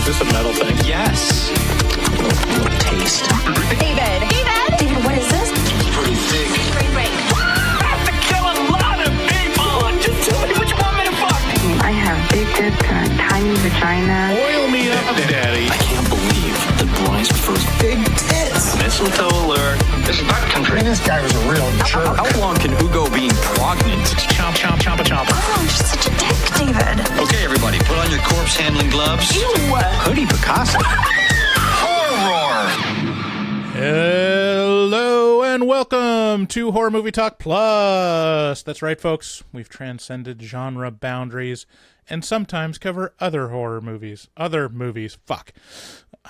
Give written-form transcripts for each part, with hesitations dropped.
this a metal thing? Yes. Taste. David, what is this? It's pretty thick. Break. I have to kill a lot of people. Just tell me what you want me to fuck. I have big tits and a tiny vagina. Oil me up, Daddy. I can't believe that Bryce prefers big tits. Mistletoe alert. This is not country. This guy was a real jerk. How long can Hugo be pregnant? Chomp, chomp, chomp, chomp. Oh, you're such a dick, David. Okay, everybody, put on your corpse handling gloves. Hoodie Picasso. Horror. Hello and welcome to Horror Movie Talk Plus. That's right, folks. We've transcended genre boundaries and sometimes cover other horror movies. Fuck.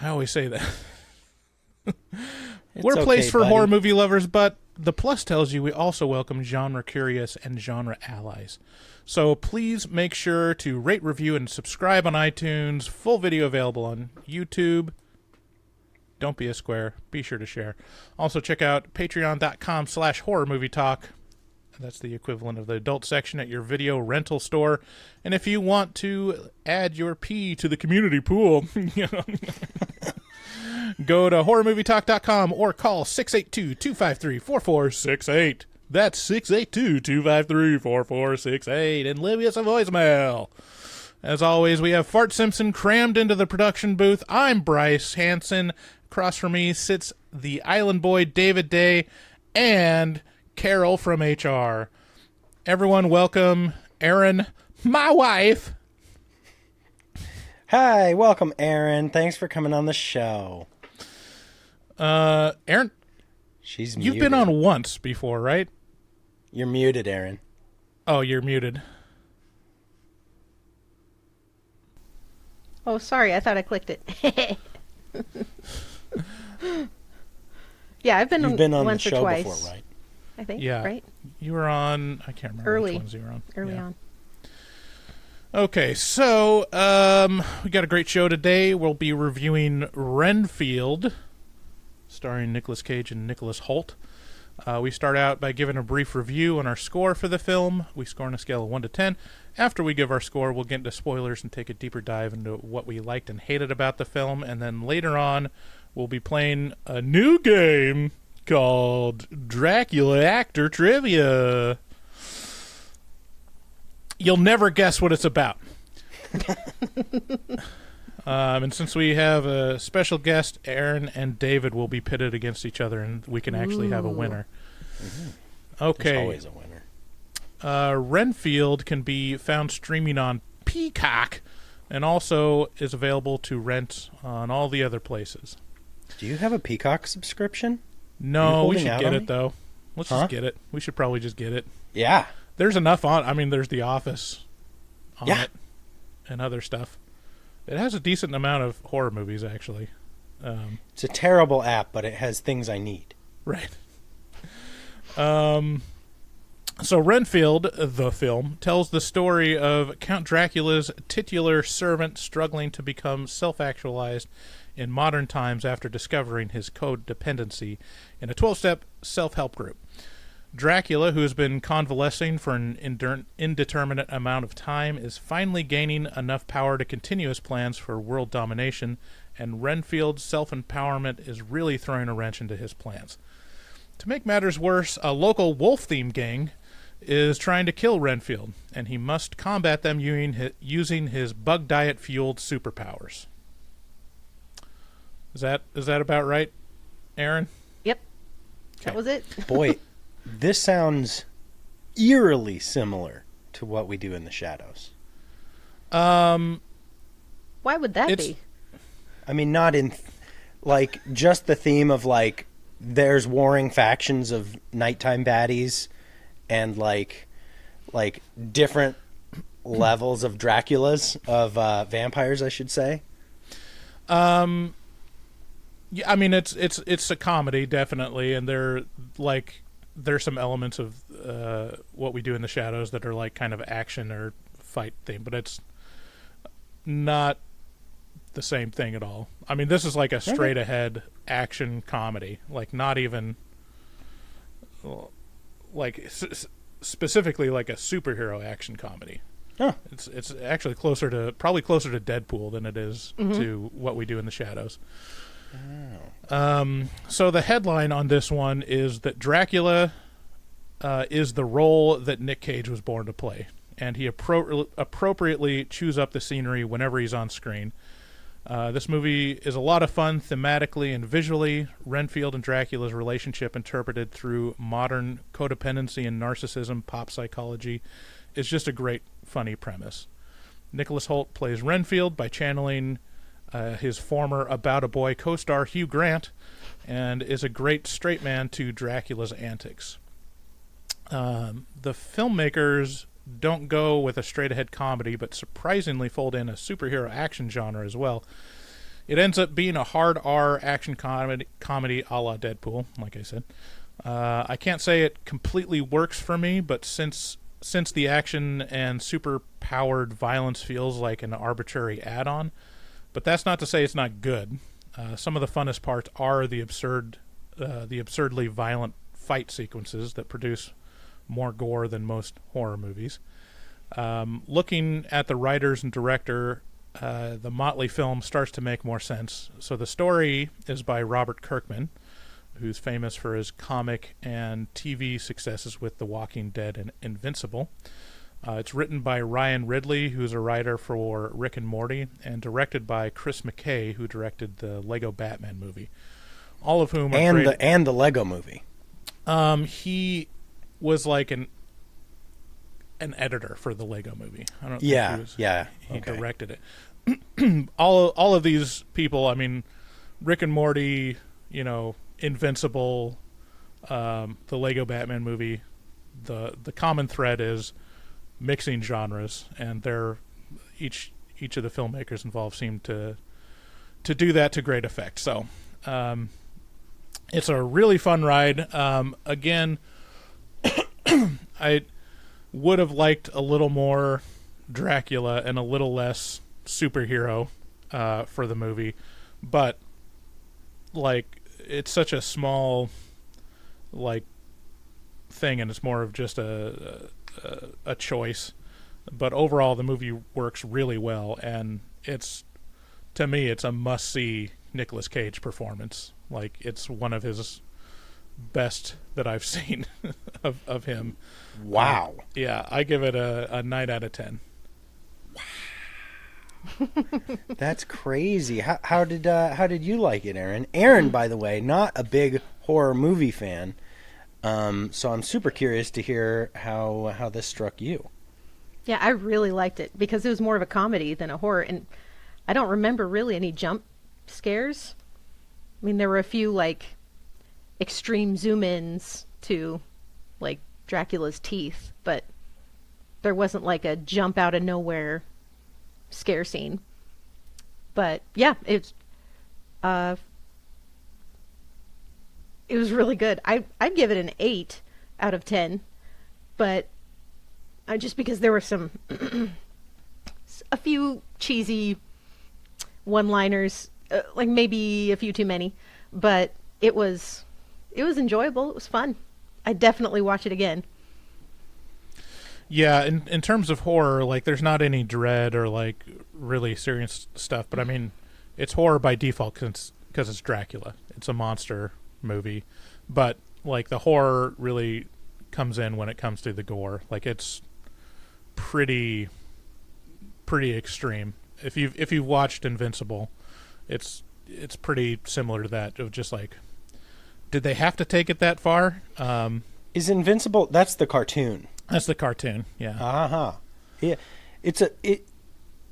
I always say that. We're a place for horror movie lovers, but the plus tells you we also welcome genre curious and genre allies. So please make sure to rate, review, and subscribe on iTunes. Full video available on YouTube. Don't be a square. Be sure to share. Also check out patreon.com/horrormovietalk. That's the equivalent of the adult section at your video rental store. And if you want to add your pee to the community pool, go to horrormovietalk.com or call 682-253-4468. That's 682-253-4468 and leave us a voicemail. As always, we have Fart Simpson crammed into the production booth. I'm Bryce Hanson. Across from me sits the Island Boy David Day and Carol from HR. Everyone welcome Erin, my wife. Hi, welcome, Erin. Thanks for coming on the show. Erin, She's muted. you've been on once before, right? You're muted, Erin. Oh, you're muted. Oh, sorry. I thought I clicked it. Yeah, I've been You've been on the once or show twice, before, right? I think, Yeah. right? You were on, I can't remember which Early. ones you were on. Early Yeah. on. Okay, so we got a great show today. We'll be reviewing Renfield, starring Nicolas Cage and Nicholas Hoult. We start out by giving a brief review on our score for the film. We score on a scale of 1 to 10. After we give our score, we'll get into spoilers and take a deeper dive into what we liked and hated about the film. And then later on, we'll be playing a new game called Dracula Actor Trivia. You'll never guess what it's about. And since we have a special guest, Aaron and David will be pitted against each other, and we can actually have a winner. Mm-hmm. Okay. There's always a winner. Renfield can be found streaming on Peacock and also is available to rent on all the other places. Do you have a Peacock subscription? No, we holding should out get on it, me? though. Let's just get it. We should probably just get it. Yeah. There's enough on. I mean, there's The Office on Yeah. it and other stuff. It has a decent amount of horror movies, actually. It's a terrible app, but it has things I need. Right. So Renfield, the film, tells the story of Count Dracula's titular servant struggling to become self-actualized in modern times after discovering his codependency in a 12-step self-help group. Dracula, who has been convalescing for an indeterminate amount of time, is finally gaining enough power to continue his plans for world domination, and Renfield's self-empowerment is really throwing a wrench into his plans. To make matters worse, a local wolf-themed gang is trying to kill Renfield, and he must combat them using his bug diet-fueled superpowers. Is that about right, Aaron? Yep. Okay. That was it. Boy, this sounds eerily similar to what we do in the shadows. Why would that be? I mean, not in, like, just the theme of, like, there's warring factions of nighttime baddies and, like different levels of Draculas, of vampires, I should say. Yeah, I mean, it's a comedy, definitely, and there's some elements of what we do in the shadows that are like kind of action or fight theme, but it's not the same thing at all. I mean, this is like a straight ahead action comedy, like not even like specifically like a superhero action comedy. Huh. It's actually probably closer to Deadpool than it is to What We Do in the Shadows. So the headline on this one is that Dracula is the role that Nick Cage was born to play, and he appropriately chews up the scenery whenever he's on screen. This movie is a lot of fun thematically and visually. Renfield and Dracula's relationship interpreted through modern codependency and narcissism pop psychology is just a great, funny premise. Nicholas Hoult plays Renfield by channeling his former About a Boy co-star Hugh Grant, and is a great straight man to Dracula's antics. The filmmakers don't go with a straight-ahead comedy, but surprisingly fold in a superhero action genre as well. It ends up being a hard R action comedy a la Deadpool, like I said. I can't say it completely works for me, but since the action and super-powered violence feels like an arbitrary add-on, but that's not to say it's not good. Some of the funnest parts are the absurdly violent fight sequences that produce more gore than most horror movies. Looking at the writers and director, the motley film starts to make more sense. So the story is by Robert Kirkman, who's famous for his comic and TV successes with The Walking Dead and Invincible. It's written by Ryan Ridley, who's a writer for Rick and Morty, and directed by Chris McKay, who directed the Lego Batman movie. All of whom are great. And the Lego movie. He was like an editor for the Lego movie. I don't he directed it. all of these people, I mean, Rick and Morty, Invincible, the Lego Batman movie, the common thread is mixing genres, and each of the filmmakers involved seem to do that to great effect. So it's a really fun ride. Again, I would have liked a little more Dracula and a little less superhero for the movie, but it's such a small thing, and it's more of just a choice. But overall, the movie works really well, and to me it's a must-see Nicolas Cage performance. It's one of his best that I've seen of him. Wow. Yeah, I give it a 9 out of 10. That's crazy. How did you like it, Aaron? Aaron, by the way, not a big horror movie fan, so I'm super curious to hear how this struck you. Yeah, I really liked it because it was more of a comedy than a horror, and I don't remember really any jump scares. I mean, there were a few extreme zoom-ins to Dracula's teeth, but there wasn't a jump out of nowhere scare scene. But yeah, it was really good. I'd give it an 8 out of 10, but just because there were a few cheesy one-liners, maybe a few too many, but it was enjoyable. It was fun. I'd definitely watch it again. Yeah, in terms of horror, there's not any dread or really serious stuff, but I mean, it's horror by default because it's Dracula. It's a monster movie, but the horror really comes in when it comes to the gore. It's pretty extreme. If you've watched Invincible, it's pretty similar to that, of just did they have to take it that far? Is Invincible? That's the cartoon. That's the cartoon. Yeah. Yeah.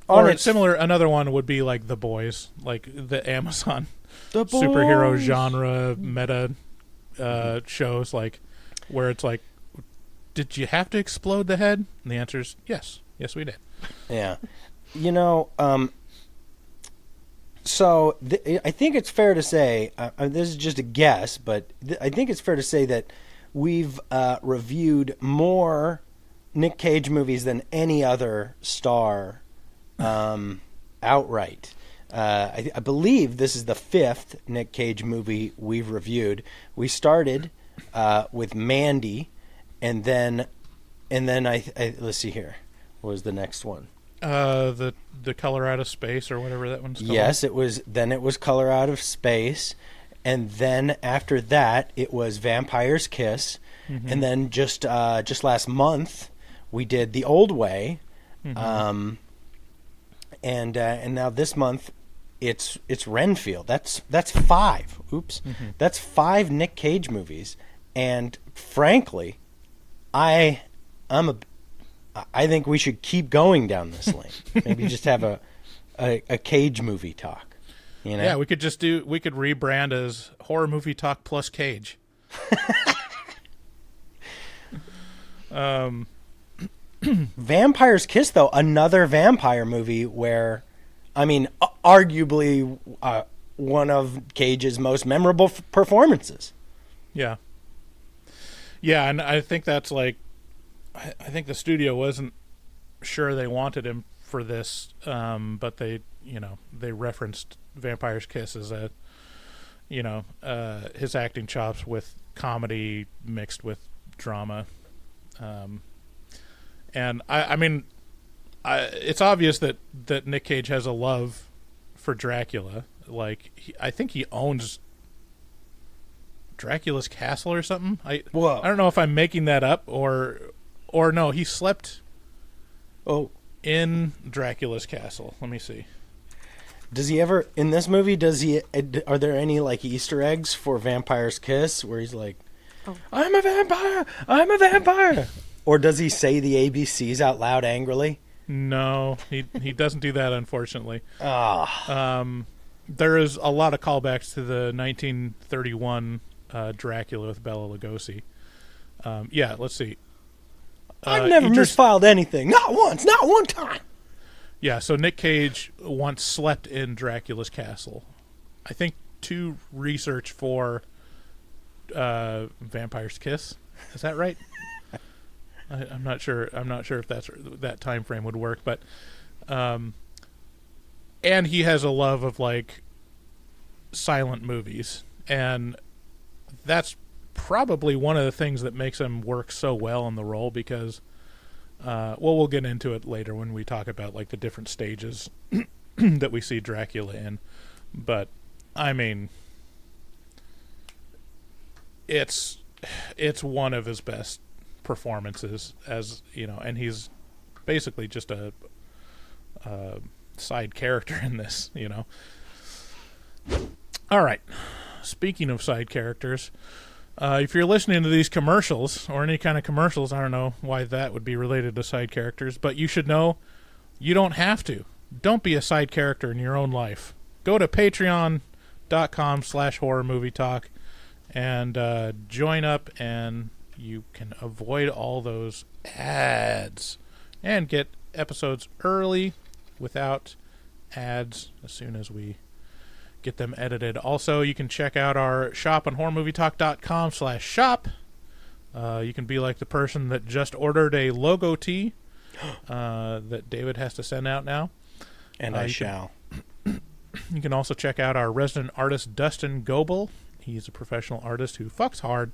Or similar. Another one would be The Boys, the Amazon superhero genre meta shows, where it's did you have to explode the head? And the answer is yes. Yes, we did. Yeah. So I think it's fair to say, this is just a guess, but I think it's fair to say that we've reviewed more Nick Cage movies than any other star outright. I believe this is the 5th Nick Cage movie we've reviewed. We started with Mandy, and then I let's see here. was the next one. The Color Out of Space or whatever that one's called. Yes, it was. Then it was Color Out of Space, and then after that it was Vampire's Kiss, and then just last month we did The Old Way, and now this month it's Renfield. That's 5. Oops, that's 5 Nick Cage movies, and frankly, I think we should keep going down this lane. Maybe just have a Cage movie talk. You know? Yeah, we could rebrand as Horror Movie Talk plus Cage. Vampire's Kiss, though, another vampire movie where, I mean, arguably one of Cage's most memorable performances. Yeah. Yeah, and I think that's like, I think the studio wasn't sure they wanted him for this, but they referenced Vampire's Kiss as his acting chops with comedy mixed with drama. And I mean, it's obvious that Nick Cage has a love for Dracula. Like, I think he owns Dracula's castle or something. I don't know if I'm making that up or no. He slept in Dracula's castle. Let me see. Does he ever in this movie? Are there any like Easter eggs for Vampire's Kiss where he's like, "I'm a vampire, I'm a vampire," or does he say the ABCs out loud angrily? No, he doesn't do that, unfortunately. Ah. There is a lot of callbacks to the 1931 Dracula with Bela Lugosi. Yeah, let's see. I've never misfiled anything. Not once. Not one time. Yeah, so Nick Cage once slept in Dracula's castle. I think to research for Vampire's Kiss. Is that right? I'm not sure. I'm not sure if that time frame would work, but and he has a love of like silent movies, and that's probably one of the things that makes him work so well in the role because we'll get into it later when we talk about like the different stages that we see Dracula in, but I mean it's one of his best performances, as you know, and he's basically just a side character in this, you know. All right, speaking of side characters, if you're listening to these commercials or any kind of commercials, I don't know why that would be related to side characters, but you should know you don't have to. Don't be a side character in your own life. Go to patreon.com/horrormovietalk and join up, and you can avoid all those ads and get episodes early without ads as soon as we get them edited. Also, you can check out our shop on horrormovietalk.com/shop. You can be like the person that just ordered a logo tee that David has to send out now. And I shall. You can also check out our resident artist, Dustin Goebel. He's a professional artist who fucks hard,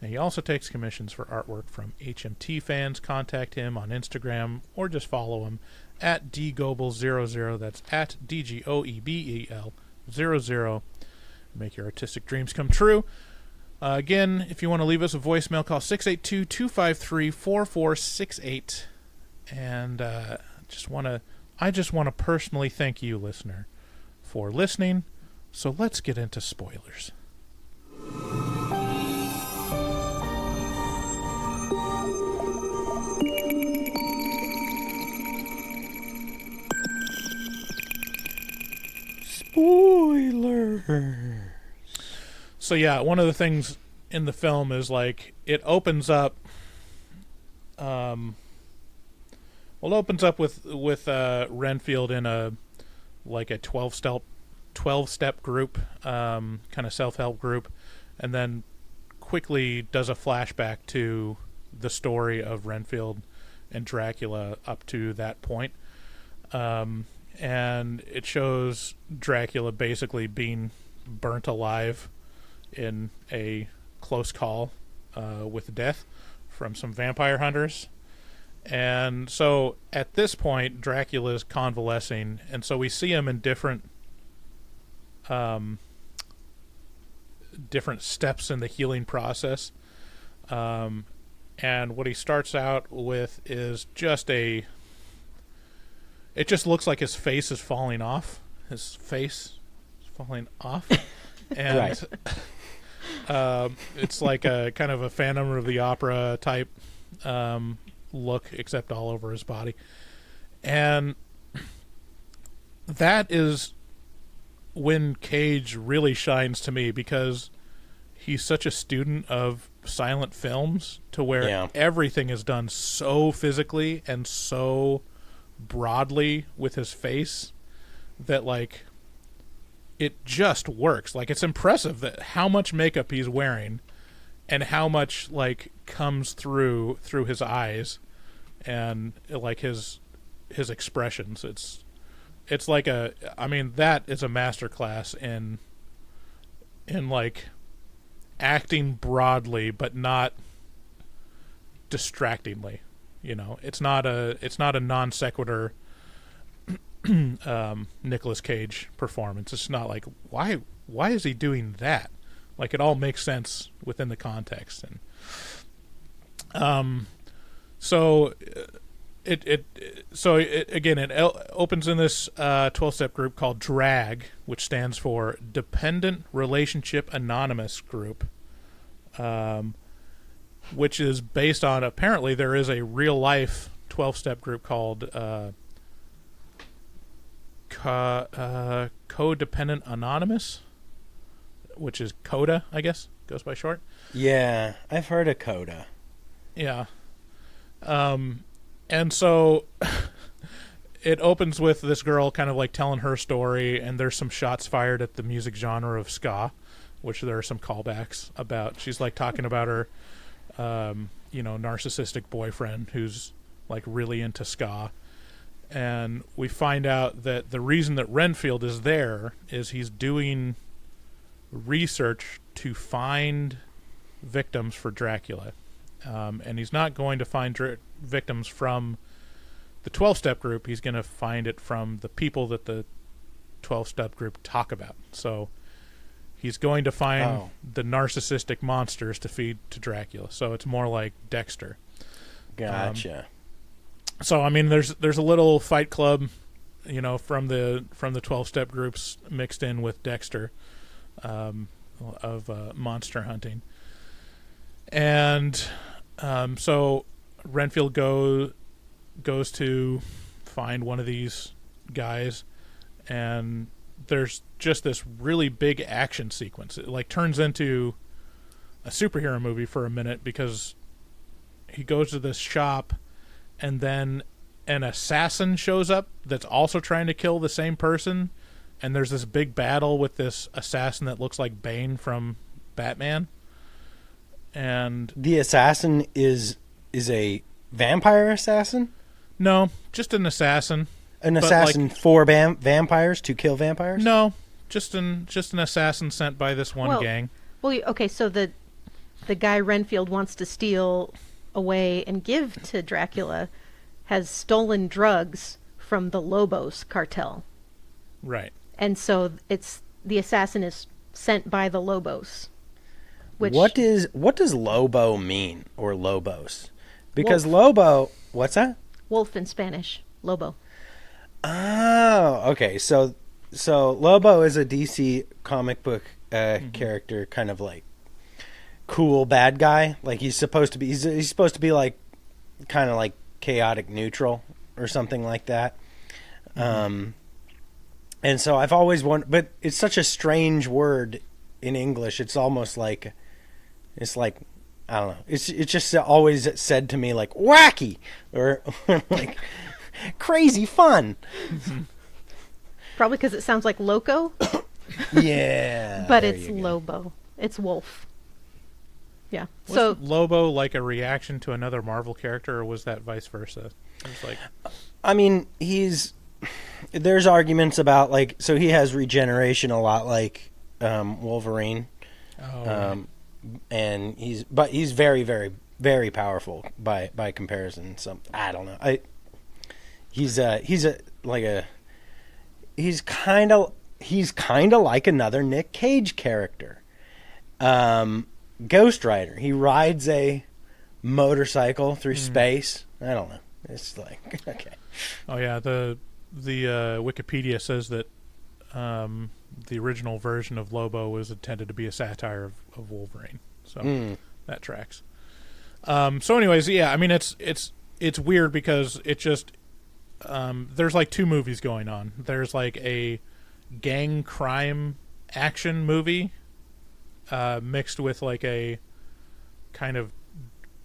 and he also takes commissions for artwork from HMT fans. Contact him on Instagram or just follow him at dgoebel00. That's at DGOEBEL00. Make your artistic dreams come true. Again, if you want to leave us a voicemail, call 682-253-4468. And I just want to personally thank you, listener, for listening. So let's get into spoilers. Spoilers. So yeah, one of the things in the film is like it opens up. It opens up with Renfield in a 12-step group, kind of self-help group, and then quickly does a flashback to the story of Renfield and Dracula up to that point. And it shows Dracula basically being burnt alive in a close call with death from some vampire hunters. And so at this point, Dracula's convalescing, and so we see him in different steps in the healing process. And what he starts out with is just it just looks like his face is falling off. His face is falling off. And it's like a kind of a Phantom of the Opera type look, except all over his body. And that is when Cage really shines to me, because he's such a student of silent films to where everything is done so physically and so broadly with his face that, like, it just works. Like, it's impressive that how much makeup he's wearing and how much, like, comes through his eyes and, like, his expressions. It's like that is a masterclass in like acting broadly but not distractingly. You know, it's not a non sequitur Nicolas Cage performance. It's not like why is he doing that? Like, it all makes sense within the context. And so it opens in this 12-step group called DRAG, which stands for Dependent Relationship Anonymous Group, which is based on, apparently there is a real life 12-step group called Codependent Anonymous, which is CODA, I guess, goes by short. Yeah, I've heard of CODA. Yeah. And so it opens with this girl kind of like telling her story, and there's some shots fired at the music genre of ska, which there are some callbacks about. She's like talking about her, narcissistic boyfriend who's like really into ska. And we find out that the reason that Renfield is there is he's doing research to find victims for Dracula. And he's not going to find victims from the 12-step group. He's going to find it from the people that the 12-step group talk about. So he's going to find the narcissistic monsters to feed to Dracula. So it's more like Dexter. Gotcha. So I mean, there's a little Fight Club, from the 12-step groups mixed in with Dexter, of monster hunting. And so Renfield goes to find one of these guys, and there's just this really big action sequence. It like turns into a superhero movie for a minute, because he goes to this shop, and then an assassin shows up that's also trying to kill the same person, and there's this big battle with this assassin that looks like Bane from Batman. And the assassin is a vampire assassin? No, just an assassin. An assassin for vampires, to kill vampires? No, just an assassin sent by this one gang. Well, okay, so the guy Renfield wants to steal away and give to Dracula has stolen drugs from the Lobos cartel. Right. And so the assassin is sent by the Lobos. Which, what does Lobo mean, or Lobos? Because Lobo, what's that? Wolf in Spanish, Lobo. Oh, okay. So Lobo is a DC comic book character, kind of like cool bad guy. Like he's supposed to be like kind of like chaotic neutral or something like that. And so I've always wondered, but it's such a strange word in English. It's almost like, it's like, I don't know. It's just always said to me like wacky or like crazy fun. Probably because it sounds like loco. Yeah. But it's Lobo. It's wolf. Yeah. Was Lobo like a reaction to another Marvel character, or was that vice versa? It was like, I mean, there's arguments about like, so he has regeneration a lot like Wolverine. right. And he's very, very very powerful by comparison. So I don't know. He's kind of like another Nick Cage character. Ghost Rider. He rides a motorcycle through space. I don't know. It's like okay. Oh yeah, the Wikipedia says that the original version of Lobo was intended to be a satire of Wolverine. So that tracks. So anyways, yeah, I mean it's weird because it just there's like two movies going on. There's like a gang crime action movie mixed with like a kind of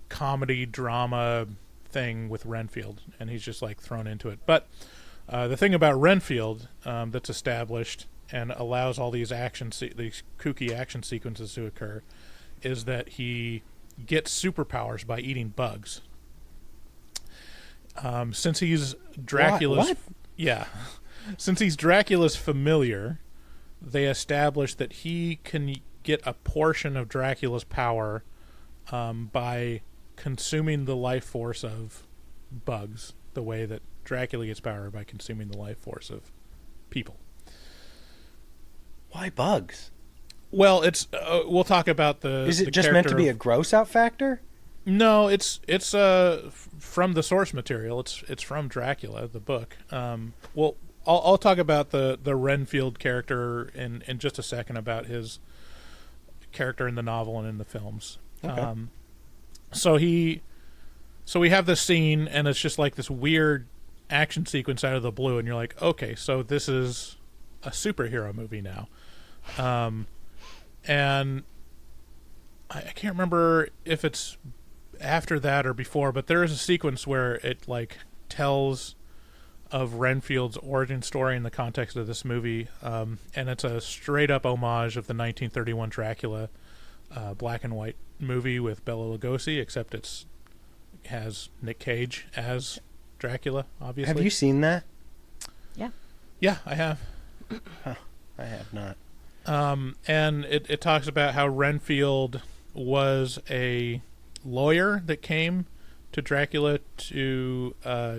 comedy drama thing with Renfield, and he's just like thrown into it. But the thing about Renfield that's established and allows all these these kooky action sequences to occur is that he gets superpowers by eating bugs. Since he's Dracula's What? Yeah. Since he's Dracula's familiar, they established that he can get a portion of Dracula's power by consuming the life force of bugs, the way that Dracula gets power by consuming the life force of people. Why bugs? Well, it's we'll talk about the. Is it the just meant to character be a of- gross out factor? No, it's from the source material. It's from Dracula, the book. Well, I'll talk about the Renfield character in just a second, about his character in the novel and in the films. Okay. So we have this scene, and it's just like this weird action sequence out of the blue, and you're like, okay, so this is a superhero movie now. And I can't remember if it's after that or before, but there is a sequence where it like tells of Renfield's origin story in the context of this movie, and it's a straight up homage of the 1931 Dracula black and white movie with Bela Lugosi, except it has Nick Cage as Dracula, obviously. Have you seen that? Yeah. Yeah, I have. I have not. And it talks about how Renfield was a lawyer that came to Dracula to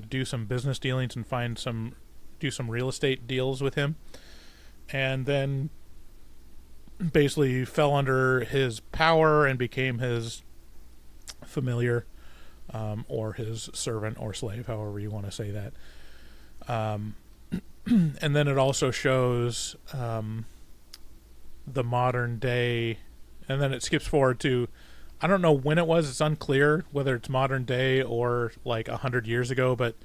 do some business dealings and do some real estate deals with him, and then basically fell under his power and became his familiar, or his servant or slave, however you want to say that. And then it also shows the modern day, and then it skips forward to, I don't know when it was, it's unclear whether it's modern day or like 100 years ago, but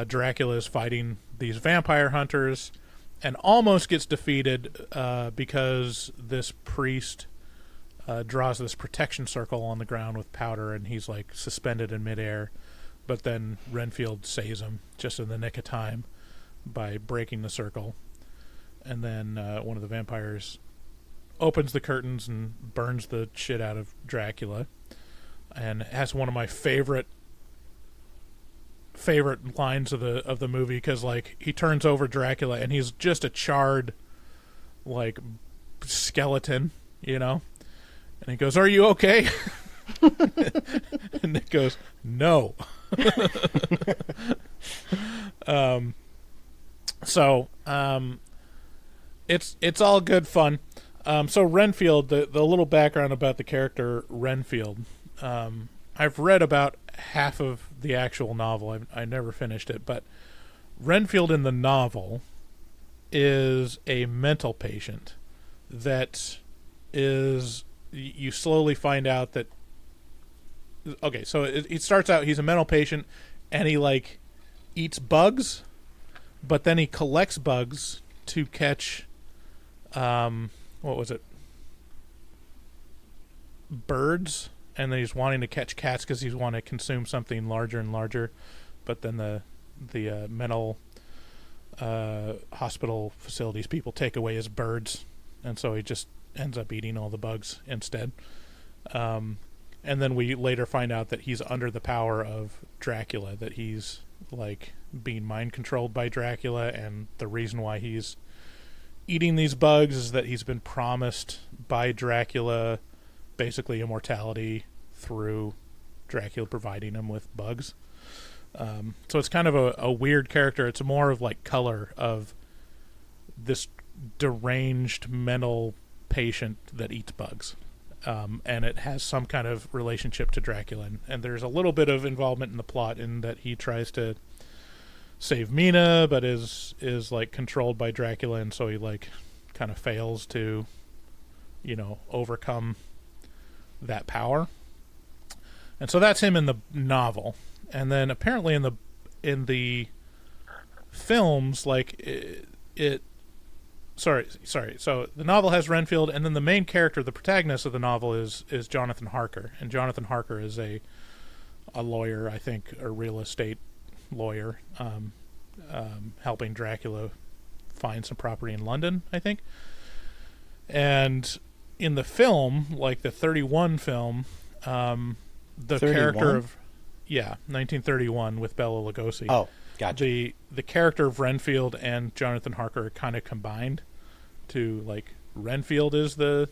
Dracula is fighting these vampire hunters and almost gets defeated because this priest draws this protection circle on the ground with powder, and he's like suspended in midair, but then Renfield saves him just in the nick of time by breaking the circle. And then one of the vampires opens the curtains and burns the shit out of Dracula, and has one of my favorite lines of the movie, because like he turns over Dracula and he's just a charred like skeleton, you know, and he goes, "Are you okay?" And Nick goes, "No." It's all good fun. So Renfield, the little background about the character Renfield. I've read about half of the actual novel. I never finished it, but Renfield in the novel is a mental patient that is, you slowly find out that, okay, so it starts out, he's a mental patient, and he like eats bugs, but then he collects bugs to catch what was it, birds, and then he's wanting to catch cats because he's wanting to consume something larger and larger, but then the mental hospital facilities people take away his birds, and so he just ends up eating all the bugs instead. And then we later find out that he's under the power of Dracula, that he's like being mind controlled by Dracula, and the reason why he's eating these bugs is that he's been promised by Dracula basically immortality through Dracula providing him with bugs. So it's kind of a weird character. It's more of like color of this deranged mental patient that eats bugs. And it has some kind of relationship to Dracula. And there's a little bit of involvement in the plot in that he tries to save Mina, but is like controlled by Dracula, and so he like kind of fails to, overcome that power. And so that's him in the novel. And then apparently in the films, like Sorry. So the novel has Renfield, and then the main character, the protagonist of the novel, is Jonathan Harker. And Jonathan Harker is a lawyer, I think, a real estate lawyer, helping Dracula find some property in London, I think. And in the film, like the 31 film, the 31? character of 1931 with Bela Lugosi. Oh, gotcha. The character of Renfield and Jonathan Harker are kind of combined to, like, Renfield is the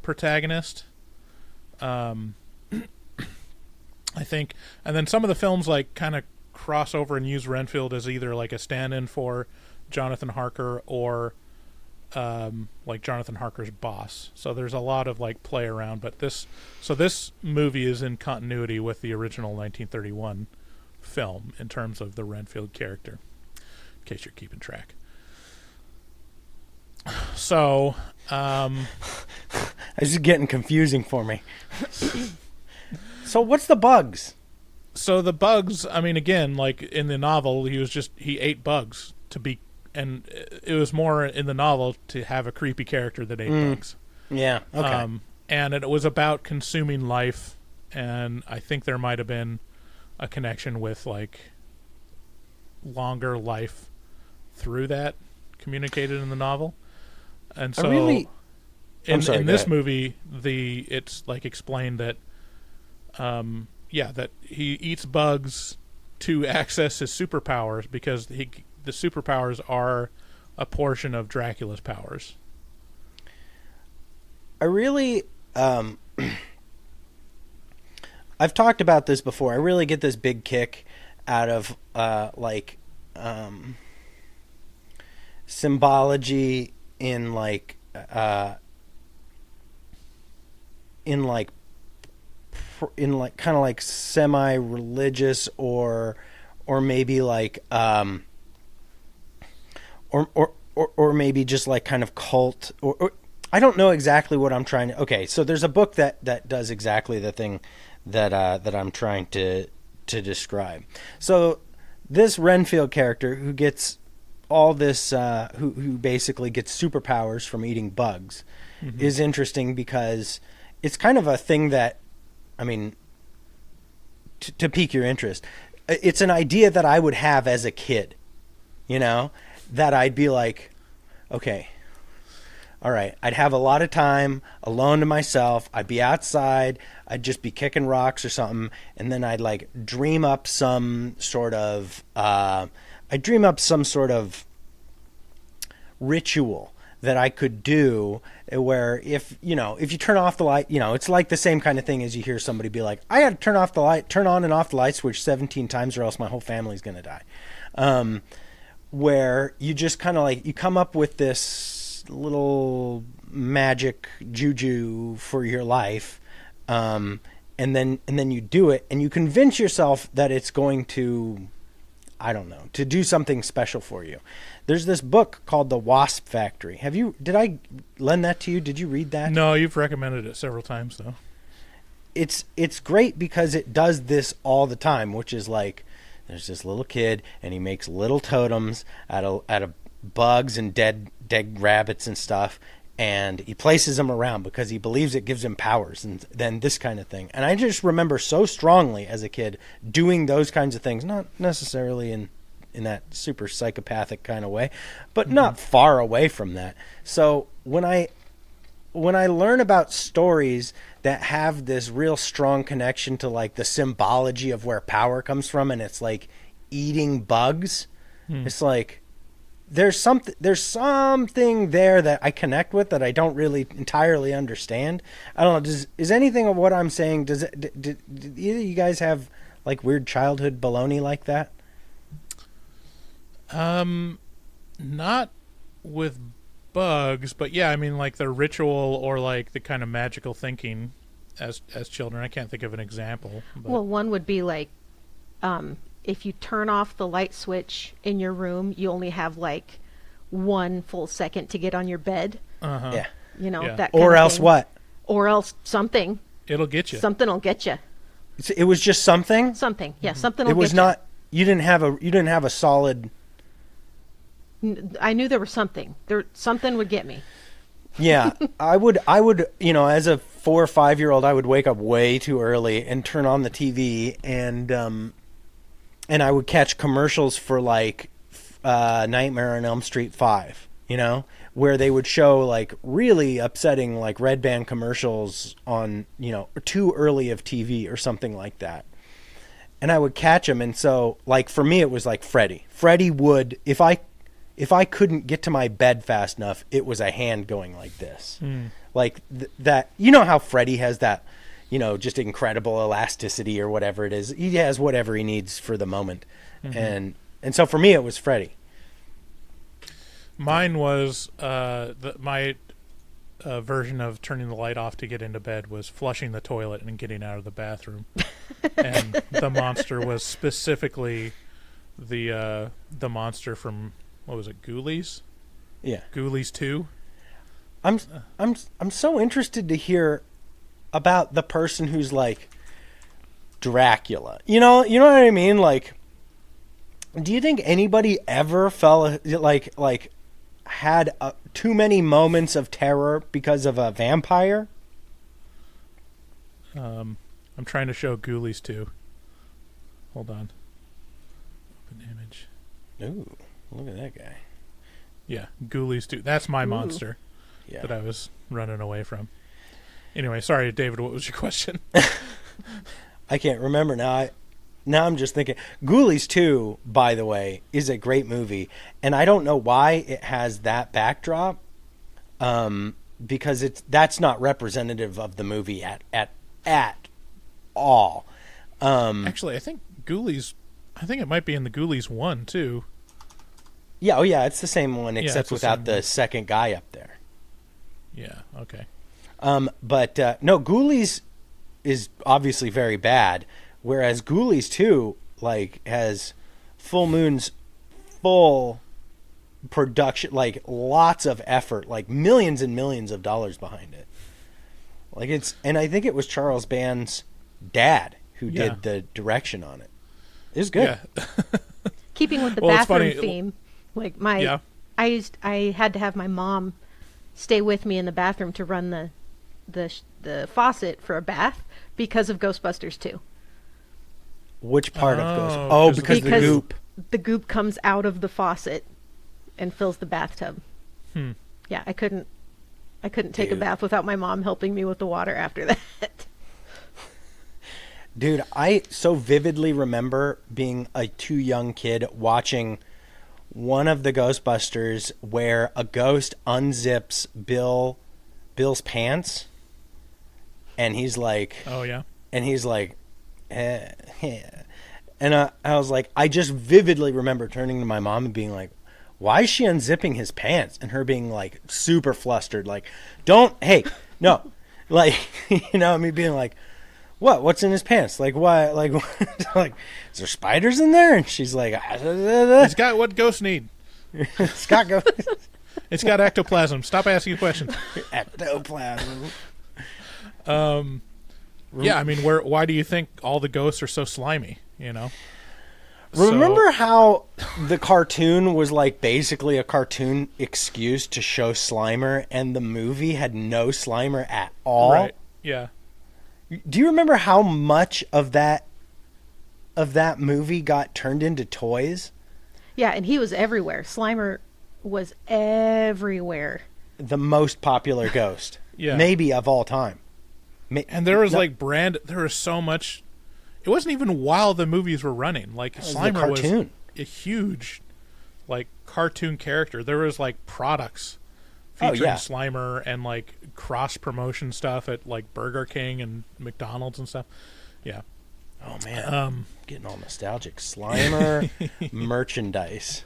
protagonist, I think. And then some of the films, like, kind of cross over and use Renfield as either, like, a stand-in for Jonathan Harker or, like, Jonathan Harker's boss. So there's a lot of, like, play around. But this movie is in continuity with the original 1931 film in terms of the Renfield character, in case you're keeping track. So this is getting confusing for me. So what's the bugs? So the bugs, I mean, again, like in the novel, he ate bugs and it was more in the novel to have a creepy character that ate bugs. Yeah, okay. And it was about consuming life, and I think there might have been a connection with, like, longer life through that communicated in the novel. And so in this movie, it's like explained that that he eats bugs to access his superpowers, because the superpowers are a portion of Dracula's powers. I really I've talked about this before. I really get this big kick out of symbology in kind of like semi-religious or maybe like or maybe just like kind of cult or I don't know exactly what I'm trying to. Okay, so there's a book that does exactly the thing that I'm trying to describe. So this Renfield character who gets all this, who basically gets superpowers from eating bugs, is interesting because it's kind of a thing that, I mean, to pique your interest, it's an idea that I would have as a kid, that I'd be like, okay, all right, I'd have a lot of time alone to myself. I'd be outside. I'd just be kicking rocks or something. And then I'd like dream up some sort of, ritual that I could do where if you turn off the light, it's like the same kind of thing as you hear somebody be like, I had to turn on and off the light switch 17 times or else my whole family's going to die. Where you just kind of like, you come up with this little magic juju for your life, and then you do it, and you convince yourself that it's going to, I don't know, to do something special for you. There's this book called The Wasp Factory. Did I lend that to you? Did you read that? No, you've recommended it several times though. It's great because it does this all the time, which is like, there's this little kid and he makes little totems out of bugs and dead rabbits and stuff, and he places them around because he believes it gives him powers, and then this kind of thing. And I just remember so strongly as a kid doing those kinds of things, not necessarily in that super psychopathic kind of way, but not far away from that. So when I learn about stories that have this real strong connection to like the symbology of where power comes from, and it's like eating bugs, it's like, there's something there that I connect with that I don't really entirely understand. I don't know. Is anything of what I'm saying? Did either of you guys have like weird childhood baloney like that? Not with bugs, but yeah, I mean like the ritual or like the kind of magical thinking as children. I can't think of an example. But. Well, one would be like, if you turn off the light switch in your room, you only have like 1 full second to get on your bed. Yeah. You know, Yeah. that kind Or of else thing. what? Or else something. It'll get you. Something will get you. It was just something. Something. Yeah, something will It was get not. You didn't have a solid. I knew there was something. Something would get me. Yeah, I would, as a 4 or 5 year old, I would wake up way too early and turn on the TV, and I would catch commercials for like Nightmare on Elm Street 5, where they would show like really upsetting like red band commercials on, too early of TV or something like that. And I would catch them, and so like for me it was like Freddy. Freddy would, if I couldn't get to my bed fast enough, it was a hand going like this. Like that, how Freddy has that, just incredible elasticity or whatever it is. He has whatever he needs for the moment. And so for me, it was Freddy. Mine was, my version of turning the light off to get into bed was flushing the toilet and getting out of the bathroom. And the monster was specifically the monster from... What was it, Ghoulies? Yeah. Ghoulies 2? I'm so interested to hear about the person who's like Dracula. You know what I mean? Like, do you think anybody ever had too many moments of terror because of a vampire? I'm trying to show Ghoulies 2. Hold on. Open image. Ooh. Look at that guy. Yeah, Ghoulies 2. That's my monster Yeah. that I was running away from. Anyway, sorry, David, what was your question? I can't remember now. Now I'm just thinking. Ghoulies 2, by the way, is a great movie. And I don't know why it has that backdrop. Because that's not representative of the movie at all. Actually, I think it might be in the Ghoulies 1, too. Yeah, oh yeah, it's the same one Yeah, except it's the without same the one. second guy up there. Yeah, okay. But no, Ghoulies is obviously very bad, whereas Ghoulies 2 like has Full Moon's full production, like lots of effort, like millions and millions of dollars behind it. Like and I think it was Charles Band's dad who did the direction on it. It was good. Yeah. Keeping with the Well, it's bathroom funny. theme, like I had to have my mom stay with me in the bathroom to run the faucet for a bath because of Ghostbusters 2. Which part of Ghost? Oh, Oh, 'cause of because the the goop. The goop comes out of the faucet and fills the bathtub. Yeah, I couldn't take a Dude. bath without my mom helping me with the water after that. Dude, I so vividly remember being a too young kid watching one of the Ghostbusters where a ghost unzips Bill's pants, and he's like, Oh, yeah? eh. And I was like, I just vividly remember turning to my mom and being like, why is she unzipping his pants? And her being like super flustered, like, hey, no. Like, me being like, what's in his pants? Like, why? Like, like, is there spiders in there? And she's like, It's got what ghosts need. Scott goes, It's got ectoplasm. Stop asking questions. ectoplasm. Yeah, I mean, why do you think all the ghosts are so slimy, Remember how the cartoon was like basically a cartoon excuse to show Slimer, and the movie had no Slimer at all? Right, yeah. Do you remember how much of that movie got turned into toys? Yeah, and he was everywhere. Slimer was everywhere. The most popular ghost, Yeah. maybe of all time. And there was there was so much. It wasn't even while the movies were running. Like was the Slimer was cartoon. a huge, like cartoon character. There was like products Oh, featuring yeah. Slimer and like cross promotion stuff at like Burger King and McDonald's and stuff. Yeah. Oh man, getting all nostalgic. Slimer merchandise.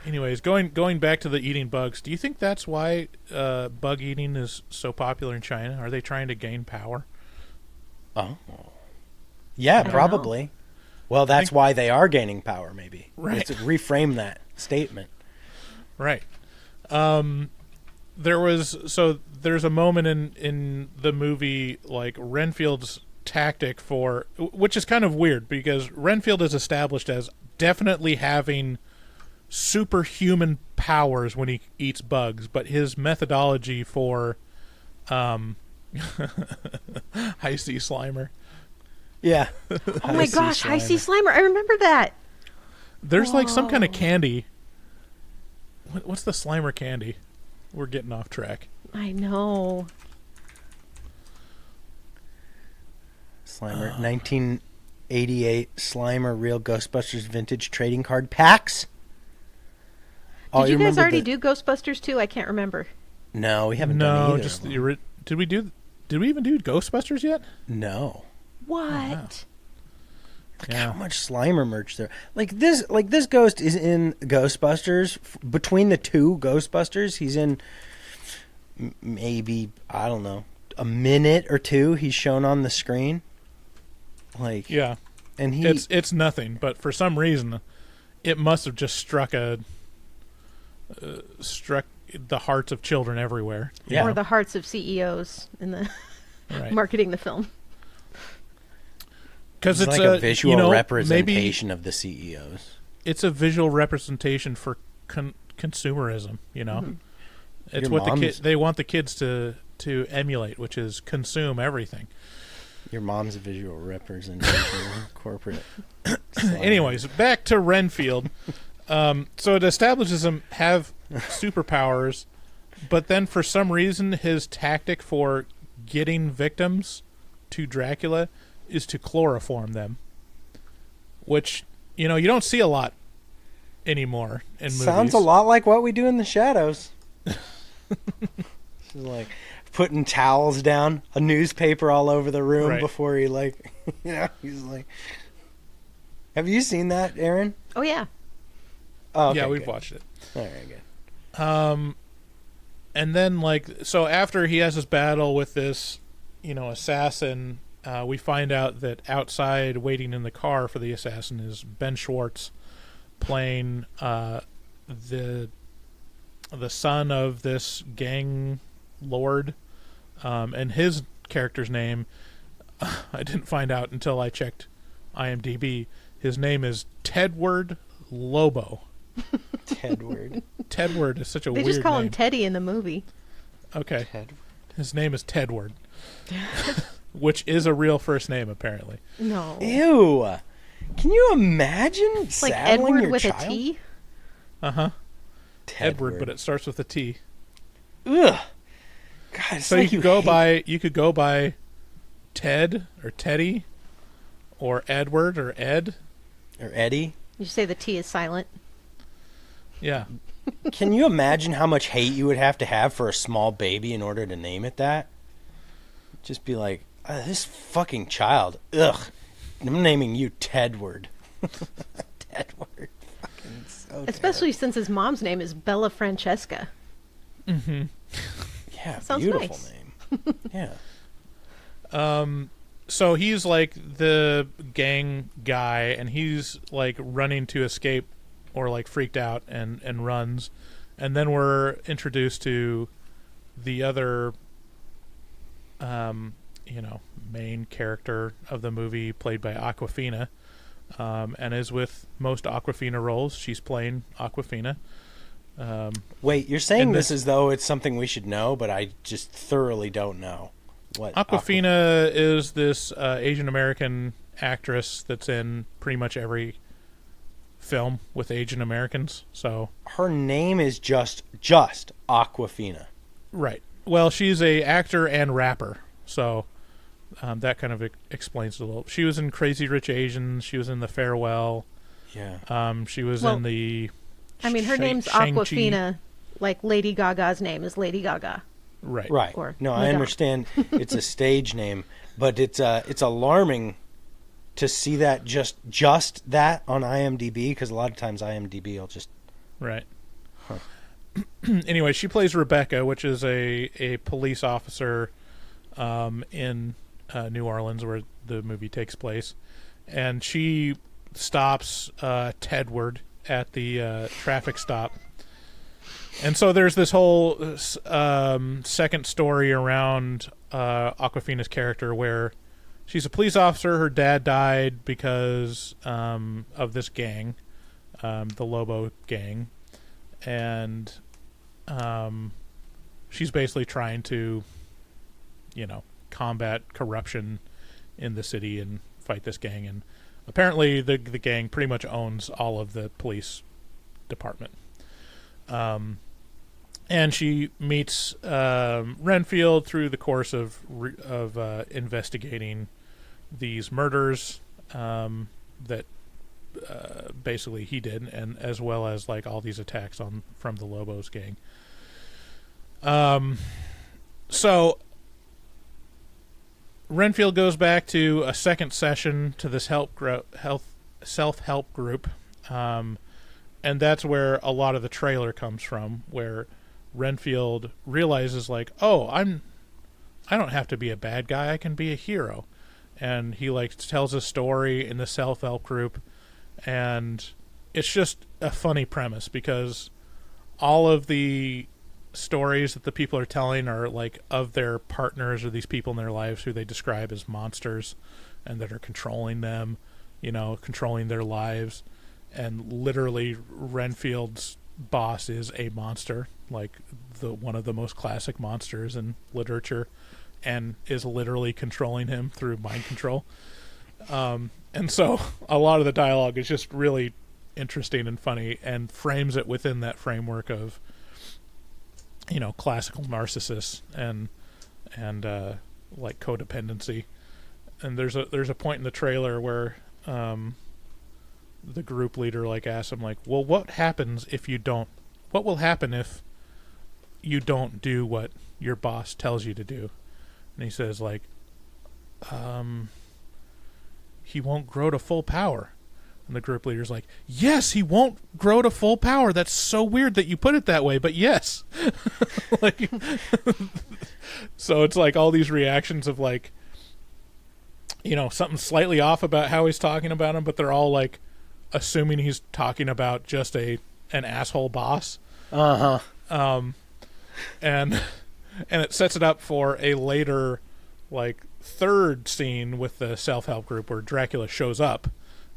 Anyways, going back to the eating bugs, do you think that's why bug eating is so popular in China? Are they trying to gain power? Oh, yeah, don't probably. Well, that's why they are gaining power. Maybe. Right. Let's reframe that statement. Right. There's a moment in the movie, like Renfield's tactic for, which is kind of weird because Renfield is established as definitely having superhuman powers when he eats bugs, but his methodology for high sea Slimer. Yeah. Oh my gosh, High Sea Slimer. I remember that. There's like some kind of candy. What's the Slimer candy? We're getting off track. I know. Slimer, 1988 Slimer Real Ghostbusters Vintage Trading Card Packs. Did you guys remember already do Ghostbusters 2? I can't rember. No, we haven't done No, either. just of them. did we even do Ghostbusters yet? No. What? wow. How much Slimer merch there? Like this ghost is in Ghostbusters. Between the two Ghostbusters, he's in maybe, I don't know, a minute or two. He's shown on the screen. Like, Yeah. and It's nothing, but for some reason, it must have just struck the hearts of children everywhere. Yeah. Or the hearts of CEOs in the Right. marketing the film. Because it's it's like a visual maybe representation of the CEOs. it's a visual representation for consumerism. You know, Mm-hmm. it's Your what mom's- they want the kids to emulate, which is consume everything. Your mom's a visual representation of corporate. Slimer. Anyways, back to Renfield. So it establishes him have superpowers, but then for some reason his tactic for getting victims to Dracula is to chloroform them, which you don't see a lot anymore in movies. Sounds a lot like what we do in the shadows. She's like putting towels down, a newspaper all over the room Right. before he he's like. Have you seen that, Aaron? Oh, yeah. Oh, okay, Yeah, we've good. watched it. All right, good. And then, so after he has his battle with this, assassin, we find out that outside, waiting in the car for the assassin, is Ben Schwartz, playing the son of this gang lord, and his character's name, I didn't find out until I checked IMDb. His name is Tedward Lobo. Tedward. Tedward is such a They weird just call name. him Teddy in the movie. Okay. Tedward. His name is Tedward, which is a real first name, apparently. No. Ew. Can you imagine It's like saddling Edward your with child? a T. Uh-huh. Tedward. Edward, but it starts with a T. Ugh. God, it's So like you could go by Ted or Teddy or Edward or Ed. or Eddie. You say the T is silent. Yeah. Can you imagine how much hate you would have to have for a small baby in order to name it that? Just be like, this fucking child. Ugh. I'm naming you Tedward. Tedward. Fucking so Especially since his mom's name is Bella Francesca. Mm-hmm. Yeah, Sounds beautiful nice. name. Yeah. So he's like the gang guy, and he's like running to escape or like freaked out and runs. And then we're introduced to the other, main character of the movie, played by Awkwafina. And as with most Awkwafina roles, she's playing Awkwafina. Wait, you're saying And this this- as though it's something we should know, but I just thoroughly don't know. What Awkwafina is this Asian American actress that's in pretty much every film with Asian Americans. So Her name is just Awkwafina. right. Well, she's a actor and rapper, so that kind of explains it a little. She was in Crazy Rich Asians. She was in The Farewell. Yeah. She was Well- in the I mean, her name's Shang-Chi. Aquafina, like Lady Gaga's name is Lady Gaga. Right. Right. Or No, I Madonna. understand it's a stage name, but it's alarming to see that just that on IMDb, because a lot of times IMDb will just Right. Anyway, she plays Rebecca, which is a police officer in New Orleans, where the movie takes place, and she stops Tedward at the traffic stop. And so there's this whole second story around Aquafina's character, where she's a police officer. Her dad died because of this gang, the Lobo gang, and she's basically trying to, combat corruption in the city and fight this gang. And apparently the gang pretty much owns all of the police department. And she meets Renfield through the course of investigating these murders that basically he did, and as well as like all these attacks from the Lobos gang. So Renfield goes back to a second session to this self-help group, and that's where a lot of the trailer comes from, where Renfield realizes, like, oh, I don't have to be a bad guy, I can be a hero. And he like tells a story in the self-help group, and it's just a funny premise, because all of the stories that the people are telling are like of their partners or these people in their lives who they describe as monsters and that are controlling them, controlling their lives. And literally Renfield's boss is a monster, like one of the most classic monsters in literature, and is literally controlling him through mind control. And so a lot of the dialogue is just really interesting and funny, and frames it within that framework of classical narcissists and like codependency. And there's a point in the trailer where the group leader like asks him, like, well, what will happen if you don't do what your boss tells you to do? And he says, like, he won't grow to full power. And the group leader's like, yes, he won't grow to full power. That's so weird that you put it that way, but yes. Like, so it's like all these reactions of like, something slightly off about how he's talking about him, but they're all like assuming he's talking about just an asshole boss. uh-huh. And it sets it up for a later, like, third scene with the self-help group where Dracula shows up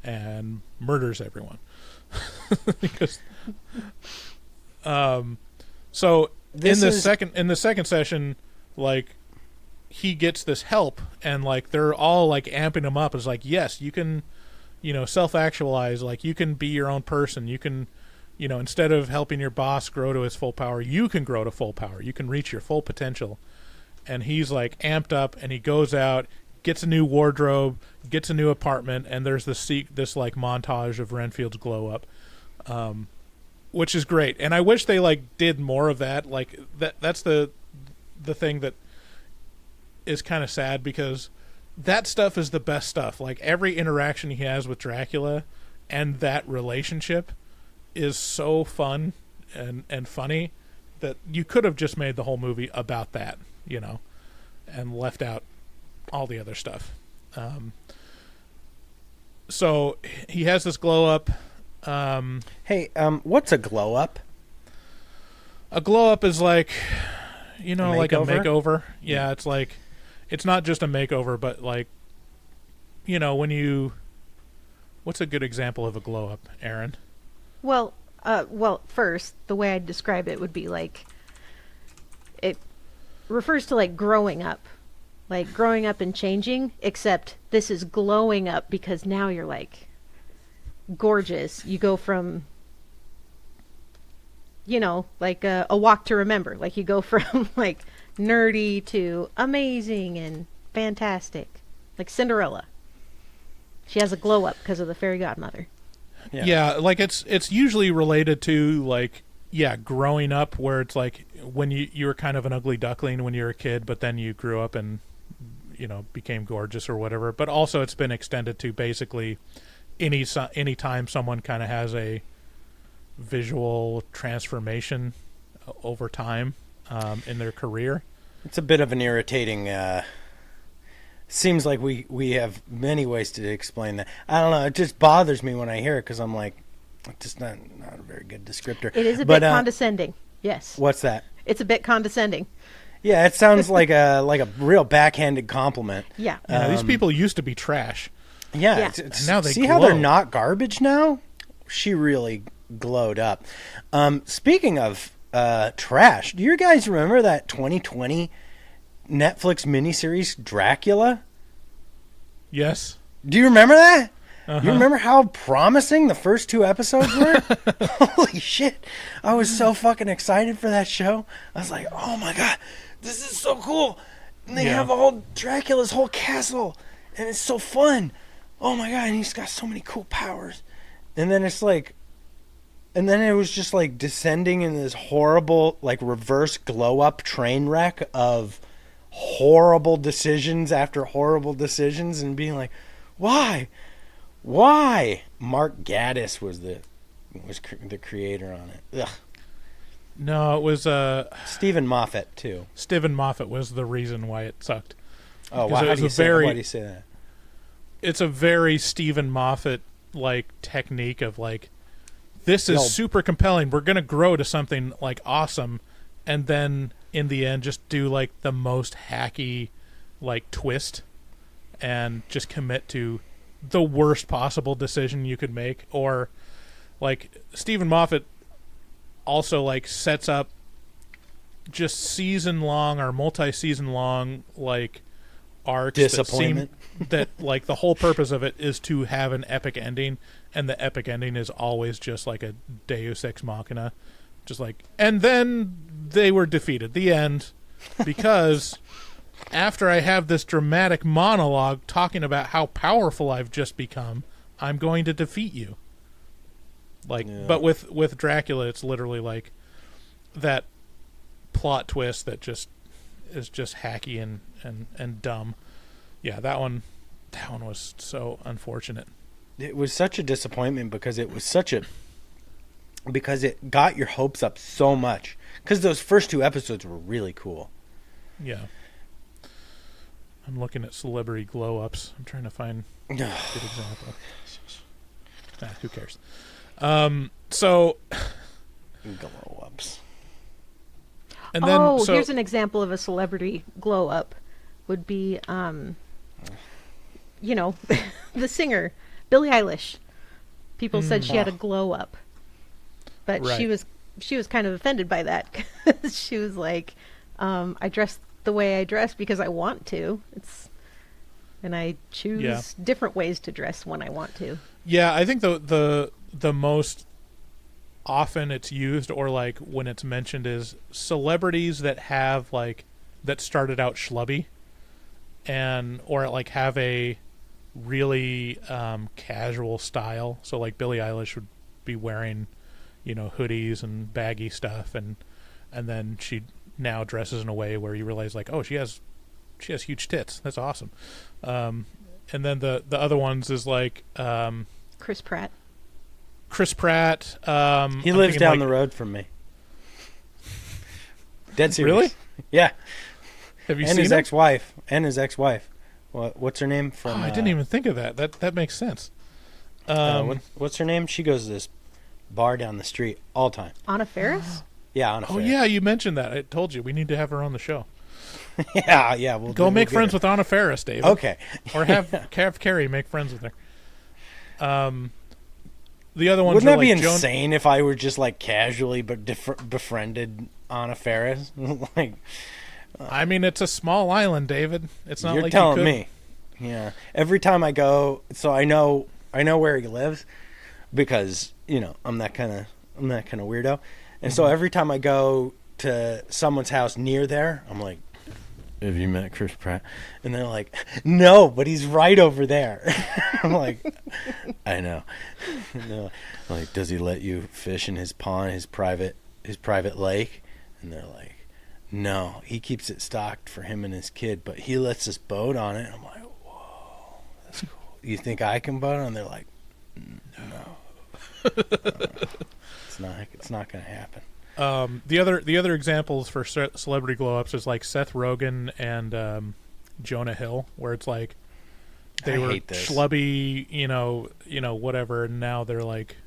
and murders everyone. Because, so in the second session, like, he gets this help, and like they're all like amping him up as like, yes, you can, self-actualize, like you can be your own person, you can, instead of helping your boss grow to his full power, you can grow to full power, you can reach your full potential. And he's like amped up, and he goes out, gets a new wardrobe, gets a new apartment, and there's this like montage of Renfield's glow up, which is great. And I wish they like did more of that. Like that's the thing that is kind of sad, because that stuff is the best stuff. Like every interaction he has with Dracula and that relationship is so fun and funny that you could have just made the whole movie about that, and left out all the other stuff. So he has this glow up. Hey, what's a glow up? A glow up is like, like a makeover? makeover. Yeah, it's like, it's not just a makeover, but like, what's a good example of a glow up, Aaron? Well, first, the way I'd describe it would be like, it refers to like growing up and changing, except this is glowing up because now you're like gorgeous. You go from, like a walk to remember. Like you go from like nerdy to amazing and fantastic. Like Cinderella. She has a glow up because of the fairy godmother. Yeah, like it's usually related to like growing up, where it's like when you were kind of an ugly duckling when you were a kid, but then you grew up and became gorgeous or whatever. But also it's been extended to basically any time someone kind of has a visual transformation over time in their career. It's a bit of an irritating. Seems like we have many ways to explain that. I don't know. It just bothers me when I hear it because I'm like, it's just not a very good descriptor. It is a bit condescending. Yes. What's that? It's a bit condescending. Yeah, it sounds like a real backhanded compliment. Yeah. These people used to be trash. Yeah. Yeah. Now they see how they're glow. not garbage now? She really glowed up. Speaking of trash, do you guys remember that 2020 Netflix miniseries Dracula? Yes. Do you remember that? Uh-huh. You remember how promising the first 2 episodes were? Holy shit. I was so fucking excited for that show. I was like, oh my god, this is so cool. And they have all Dracula's whole castle. And it's so fun. Oh my god, and he's got so many cool powers. And then it's like... And then it was just like descending in this horrible, like reverse glow-up train wreck of horrible decisions after horrible decisions and being like, why? Mark Gatiss was the creator on it. Ugh. No, it was Stephen Moffat too. Stephen Moffat was the reason why it sucked. Oh, Because why do you say that? It's a very Stephen Moffat like technique of like, this is super compelling. We're gonna grow to something like awesome, and then in the end, just do like the most hacky like twist, and just commit to the worst possible decision you could make. Or like Stephen Moffat also like sets up just season long or multi-season long like arcs Disappointment. that like the whole purpose of it is to have an epic ending, and the epic ending is always just like a Deus Ex Machina, just like, and then they were defeated, the end, because after I have this dramatic monologue talking about how powerful I've just become, I'm going to defeat you. Like, but with Dracula, it's literally like that plot twist that just is just hacky and dumb. Yeah, that one was so unfortunate. It was such a disappointment because because it got your hopes up so much. Because those first 2 episodes were really cool. Yeah. I'm looking at celebrity glow-ups. I'm trying to find a good example. Who cares? So... Glow-ups. And then, here's an example of a celebrity glow-up. Would be, the singer, Billie Eilish. People said she had a glow-up. But Right. she was kind of offended by that. She was like, I dress the way I dress because I want to. And I choose different ways to dress when I want to. Yeah, I think the most often it's used, or like when it's mentioned, is celebrities that have like that started out schlubby, or like have a really casual style. So like Billie Eilish would be wearing, hoodies and baggy stuff, and then she now dresses in a way where you realize like, oh, she has huge tits. That's awesome. And then the other ones is like Chris Pratt. He lives down the road from me. Dead serious. Really? Yeah. Have you and seen his him? ex-wife. What's her name? From? I didn't even think of that. That makes sense. What's her name? She goes to this bar down the street all the time. Anna Faris? Yeah, Anna Oh Faris. yeah, you mentioned that. I told you we need to have her on the show. yeah. We'll Go make get friends her. with Anna Faris, David. Okay. Or have Carrie make friends with her. The other ones Wouldn't that are be like insane if I were just like casually but befriended Anna Faris? Like, I mean, it's a small island, David. It's not you're like telling you could. me. Yeah. Every time I go, so I know where he lives because I'm that kind of weirdo, and so every time I go to someone's house near there, I'm like, have you met Chris Pratt? And they're like, no, but he's right over there. I'm like, I know. And they're like, does he let you fish in his pond, his private lake? And they're like, no, he keeps it stocked for him and his kid, but he lets us boat on it. I'm like, whoa, that's cool. You think I can boat on it? And they're like, no. It's not going to happen. The other examples for celebrity glow ups is like Seth Rogen and Jonah Hill, where it's like they were schlubby, whatever, and now they're like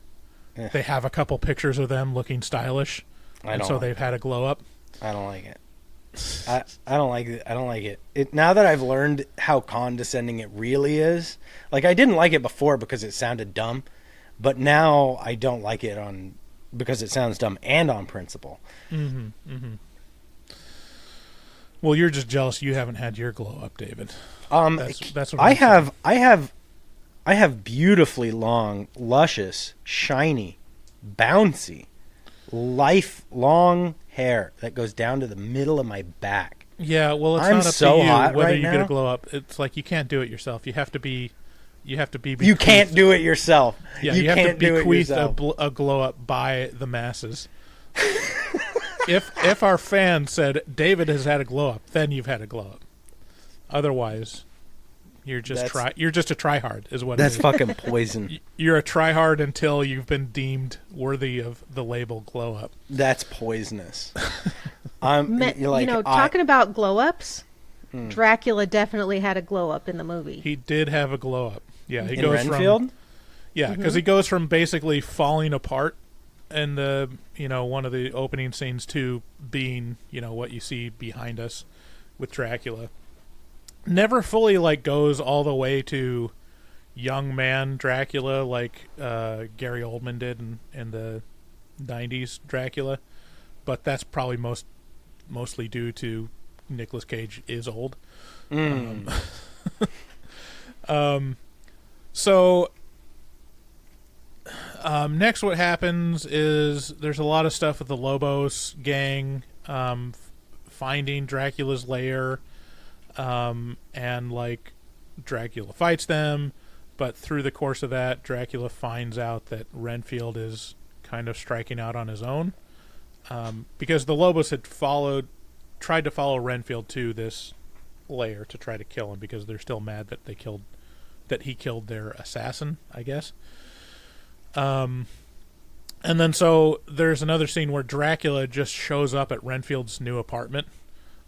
they have a couple pictures of them looking stylish, they've had a glow up. I don't like it. I don't like it. I don't like it. Now that I've learned how condescending it really is, like I didn't like it before because it sounded dumb, but now I don't like it because it sounds dumb and on principle. Mm-hmm. Mm-hmm. Well, you're just jealous you haven't had your glow up, David. That's what I have beautifully long, luscious, shiny, bouncy, lifelong hair that goes down to the middle of my back. Yeah, well, it's I'm not up so to you hot whether right you now. get a glow up. It's like you can't do it yourself. You have to be. You can't do it yourself. Yeah, you have can't to do it bequeath yourself. a glow up by the masses. If our fans said David has had a glow up, then you've had a glow up. Otherwise, you're just a tryhard, is what. That's it is. fucking poison. You're a tryhard until you've been deemed worthy of the label glow up. That's poisonous. Talking about glow ups, Dracula definitely had a glow up in the movie. He did have a glow up. Yeah, he in goes Renfield? from because he goes from basically falling apart and one of the opening scenes to being what you see behind us with Dracula. Never fully goes all the way to young man Dracula like Gary Oldman did in the 90s Dracula, but that's probably mostly due to Nicolas Cage is old. So next what happens is there's a lot of stuff with the Lobos gang finding Dracula's lair, and Dracula fights them, but through the course of that Dracula finds out that Renfield is kind of striking out on his own, because the Lobos had tried to follow Renfield to this lair to try to kill him because they're still mad that he killed their assassin, I guess. And then so there's another scene where Dracula just shows up at Renfield's new apartment,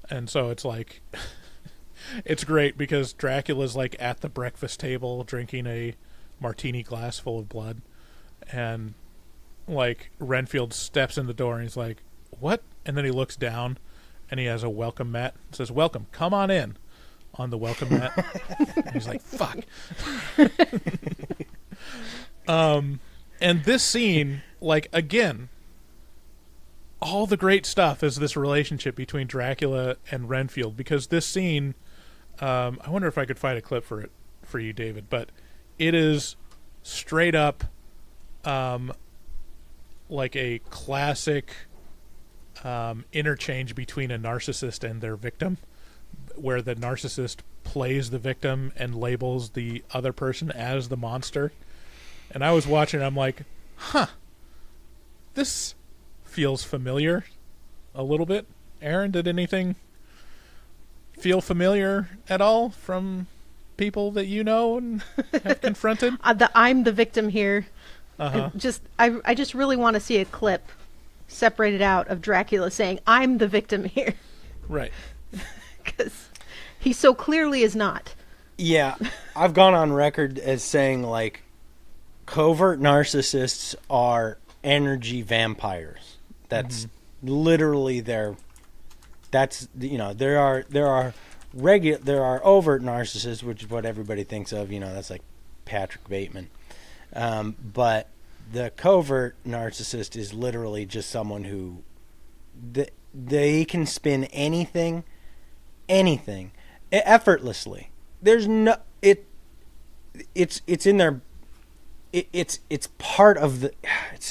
and so it's like it's great because Dracula's at the breakfast table drinking a martini glass full of blood, and Renfield steps in the door and he's like, "What?" And then he looks down and he has a welcome mat. It says, "Welcome, come on in," on the welcome mat. And he's like, "Fuck." And this scene, again, all the great stuff is this relationship between Dracula and Renfield, because this scene, I wonder if I could find a clip for you, David, but it is straight up a classic interchange between a narcissist and their victim, where the narcissist plays the victim and labels the other person as the monster. And I was watching, I'm like, this feels familiar a little bit. Aaron, did anything feel familiar at all from people that you know and have confronted? I'm the victim here. Uh-huh. I just really want to see a clip separated out of Dracula saying, "I'm the victim here." Right. Because he so clearly is not. Yeah, I've gone on record as saying covert narcissists are energy vampires. That's literally there are overt narcissists, which is what everybody thinks of. That's like Patrick Bateman. But the covert narcissist is literally just someone who they can spin anything effortlessly. There's no it's in their it's part of the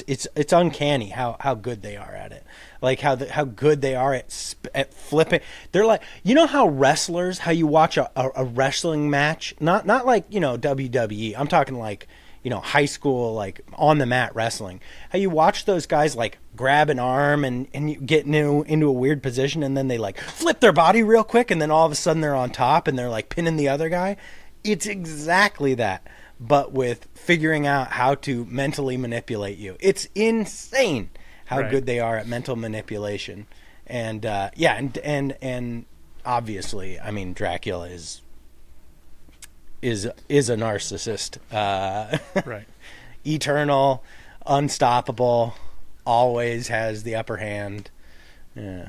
it's uncanny how good they are at it, like how good they are at flipping. They're like, you know how wrestlers, how you watch a wrestling match, not like, you know, WWE, I'm talking like, you know, high school, like on the mat wrestling, how you watch those guys like grab an arm and you get into a weird position, and then they like flip their body real quick, and then all of a sudden they're on top and they're like pinning the other guy. It's exactly that, but with figuring out how to mentally manipulate you. It's insane how Right. good they are at mental manipulation. And and obviously, I mean, Dracula is a narcissist. Right. Eternal, unstoppable, always has the upper hand. Yeah.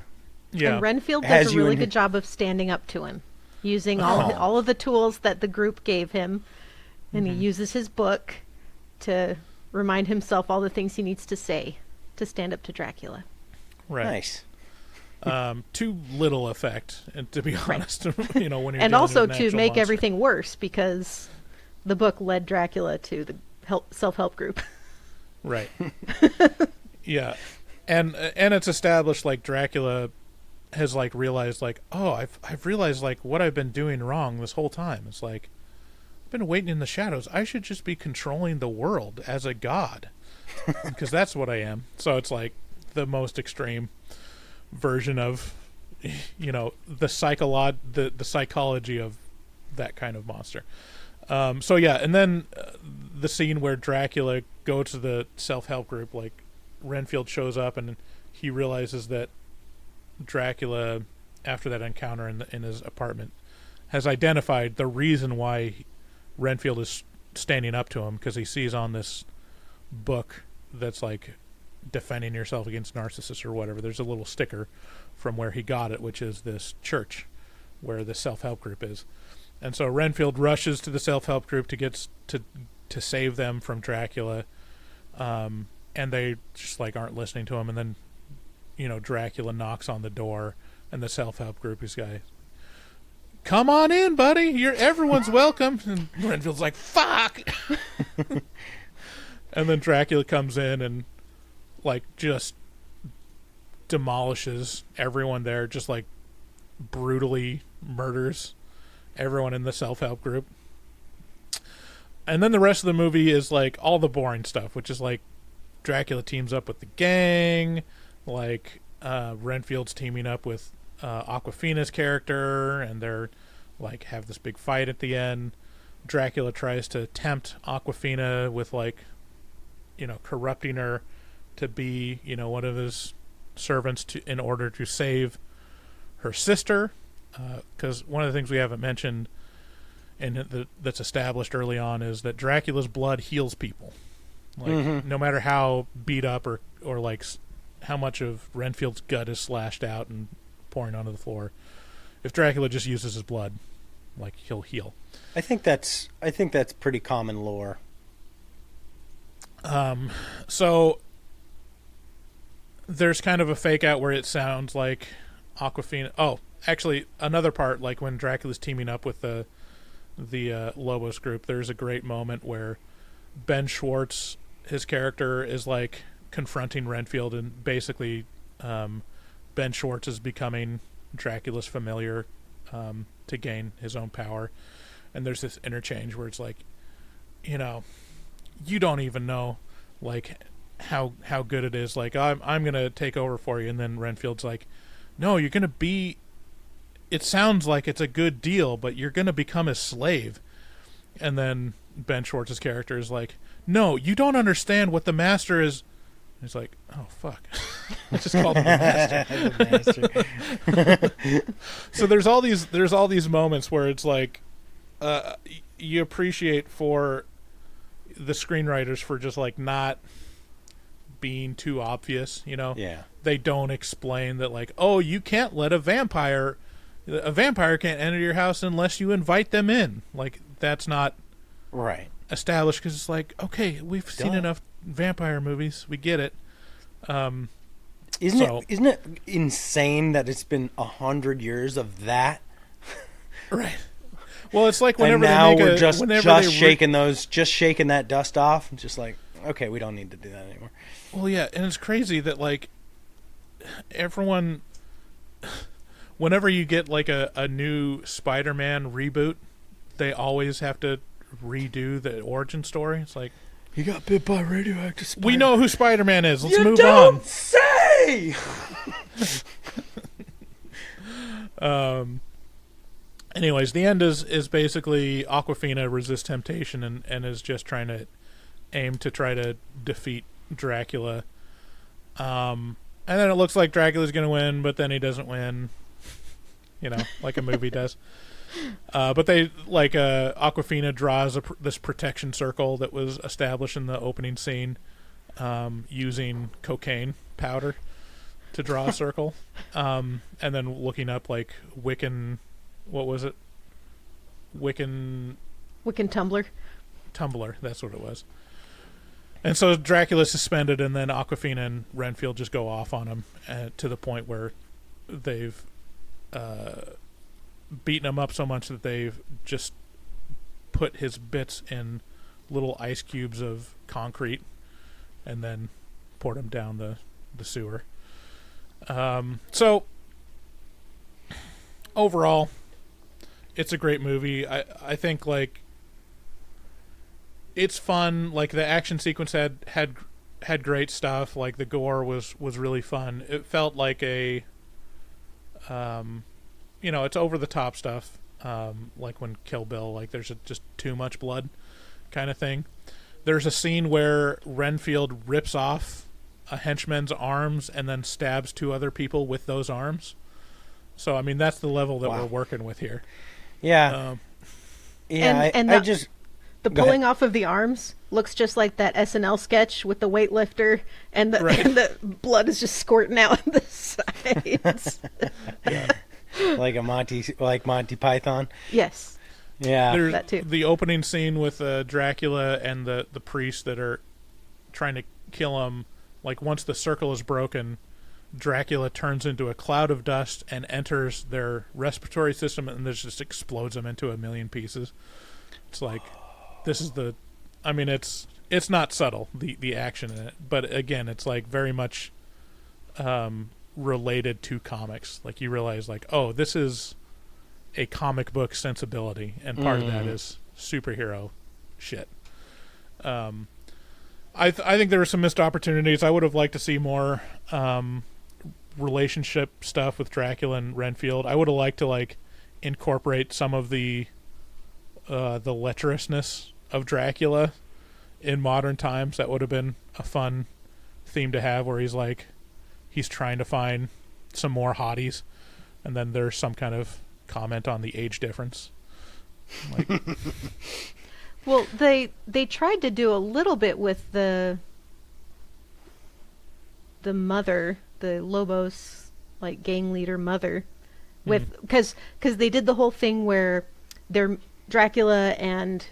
Yeah. And Renfield Has does a you really in- good job of standing up to him, using Oh. all of the tools that the group gave him, and he uses his book to remind himself all the things he needs to say to stand up to Dracula. Right. Nice. Too little effect, and to be honest, you know, when you're And dealing also with an to actual make monster. everything worse, because the book led Dracula to the self-help group. Right. Yeah. And it's established, like, Dracula has, like, realized, like, oh, I've realized, like, what I've been doing wrong this whole time. It's like, I've been waiting in the shadows. I should just be controlling the world as a god, because that's what I am. So it's like the most extreme version of, you know, the psychology of that kind of monster. So yeah, and then the scene where Dracula goes to the self-help group, like Renfield shows up and he realizes that Dracula, after that encounter in his apartment, has identified the reason why Renfield is standing up to him, because he sees on this book that's like defending yourself against narcissists or whatever, there's a little sticker from where he got it, which is this church where the self-help group is. And so Renfield rushes to the self-help group to get to save them from Dracula, and they just like aren't listening to him. And then, you know, Dracula knocks on the door, and the self-help group is guy, come on in, buddy. Everyone's welcome. And Renfield's like, fuck. And then Dracula comes in and like just demolishes everyone there, just like brutally murders everyone in the self-help group. And then the rest of the movie is like all the boring stuff, which is like Dracula teams up with the gang, like Renfield's teaming up with Awkwafina's character, and they're like have this big fight at the end. Dracula tries to tempt Awkwafina with, like, you know, corrupting her to be, you know, one of his servants in order to save her sister, because one of the things we haven't mentioned and that's established early on is that Dracula's blood heals people. Like, no matter how beat up or like how much of Renfield's gut is slashed out and pouring onto the floor, if Dracula just uses his blood, like, he'll heal. I think that's pretty common lore. So there's kind of a fake out where it sounds like Awkwafina. Oh, actually, another part, like when Dracula's teaming up with the Lobos group, there's a great moment where Ben Schwartz, his character, is like confronting Renfield, and basically Ben Schwartz is becoming Dracula's familiar to gain his own power. And there's this interchange where it's like, you know, you don't even know like how good it is. Like, I'm gonna take over for you, and then Renfield's like, no, you're gonna be. It sounds like it's a good deal, but you're gonna become his slave. And then Ben Schwartz's character is like, no, you don't understand what the master is. He's like, oh fuck, I just called him the master. So there's all these moments where it's like, you appreciate for the screenwriters for just like not being too obvious, you know? Yeah. They don't explain that, like, oh, you can't let a vampire can't enter your house unless you invite them in. Like, that's not Right. established, because it's like, okay, we've seen enough vampire movies, we get it. Isn't it insane that it's been 100 years of that? Right. Well, it's like And whenever now they make we're just shaking that dust off. Just like, okay, we don't need to do that anymore. Well, yeah, and it's crazy that like everyone, whenever you get like a new Spider-Man reboot, they always have to redo the origin story. It's like, He got bit by a radioactive spider. we know who Spider-Man is. Let's You move don't on. say! Anyways, the end is basically Awkwafina resists temptation and is just trying to aim to try to defeat Dracula. And then it looks like Dracula's going to win, but then he doesn't win. You know, like a movie does. But they Awkwafina draws this protection circle that was established in the opening scene, using cocaine powder to draw a circle, and then looking up like Wiccan, what was it? Wiccan Tumbler. That's what it was. And so Dracula's suspended, and then Awkwafina and Renfield just go off on him to the point where they've beaten him up so much that they've just put his bits in little ice cubes of concrete and then poured him down the sewer. So overall, it's a great movie. I think like it's fun. Like the action sequence had great stuff. Like the gore was really fun. It felt like a it's over the top stuff. Like when Kill Bill, like there's just too much blood kind of thing. There's a scene where Renfield rips off a henchman's arms and then stabs two other people with those arms. So I mean that's the level that we're working with here. Yeah. The pulling off of the arms looks just like that SNL sketch with the weightlifter, and the blood is just squirting out the sides. like Monty Python. Yes. Yeah. There's that too. The opening scene with Dracula and the priests that are trying to kill him. Like once the circle is broken, Dracula turns into a cloud of dust and enters their respiratory system, and this just explodes them into a million pieces. It's like, this is it's not subtle, the action in it, but again, it's like very much related to comics. Like you realize like, oh, this is a comic book sensibility, and part of that is superhero shit. I think there were some missed opportunities. I would have liked to see more relationship stuff with Dracula and Renfield. I would have liked to like incorporate some of the lecherousness of Dracula in modern times. That would have been a fun theme to have, where he's trying to find some more hotties, and then there's some kind of comment on the age difference. Like, well, they tried to do a little bit with the mother, the Lobos like gang leader mother, with because they did the whole thing where they're Dracula and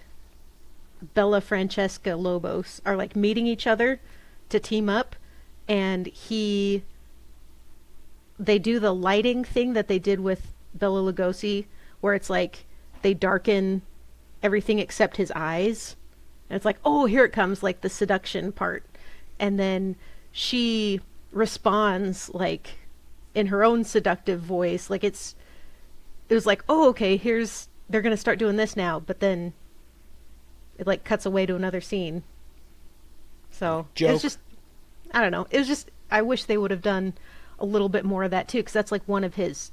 Bella Francesca Lobos are like meeting each other to team up, and they do the lighting thing that they did with Bela Lugosi, where it's like they darken everything except his eyes, and it's like, oh, here it comes, like the seduction part, and then she responds like in her own seductive voice, like it was like, oh, okay, they're gonna start doing this now, but then it like cuts away to another scene. So Joke. it was just, I don't know, it was just, I wish they would have done a little bit more of that too, because that's like one of his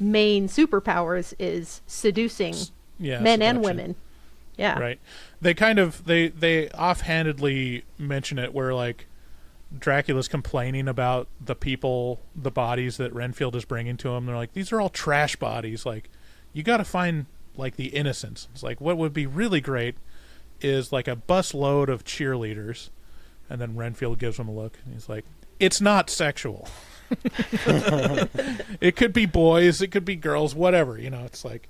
main superpowers is seducing men and women. Yeah, right. They kind of they offhandedly mention it, where like Dracula's complaining about the bodies that Renfield is bringing to him. They're like, these are all trash bodies. Like, you got to find like the innocence. It's like, what would be really great is like a bus load of cheerleaders, and then Renfield gives him a look, and he's like, it's not sexual. It could be boys, it could be girls, whatever, it's like.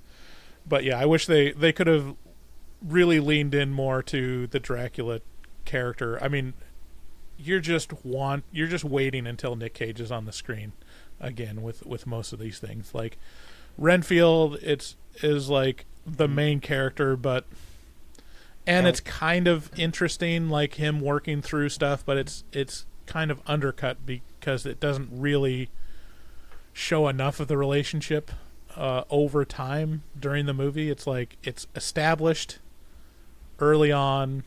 But yeah, I wish they could have really leaned in more to the Dracula character. I mean, you're just waiting until Nick Cage is on the screen again with most of these things. Like Renfield, is like the main character, but it's kind of interesting, like him working through stuff, but it's kind of undercut because it doesn't really show enough of the relationship over time during the movie. It's like it's established early on,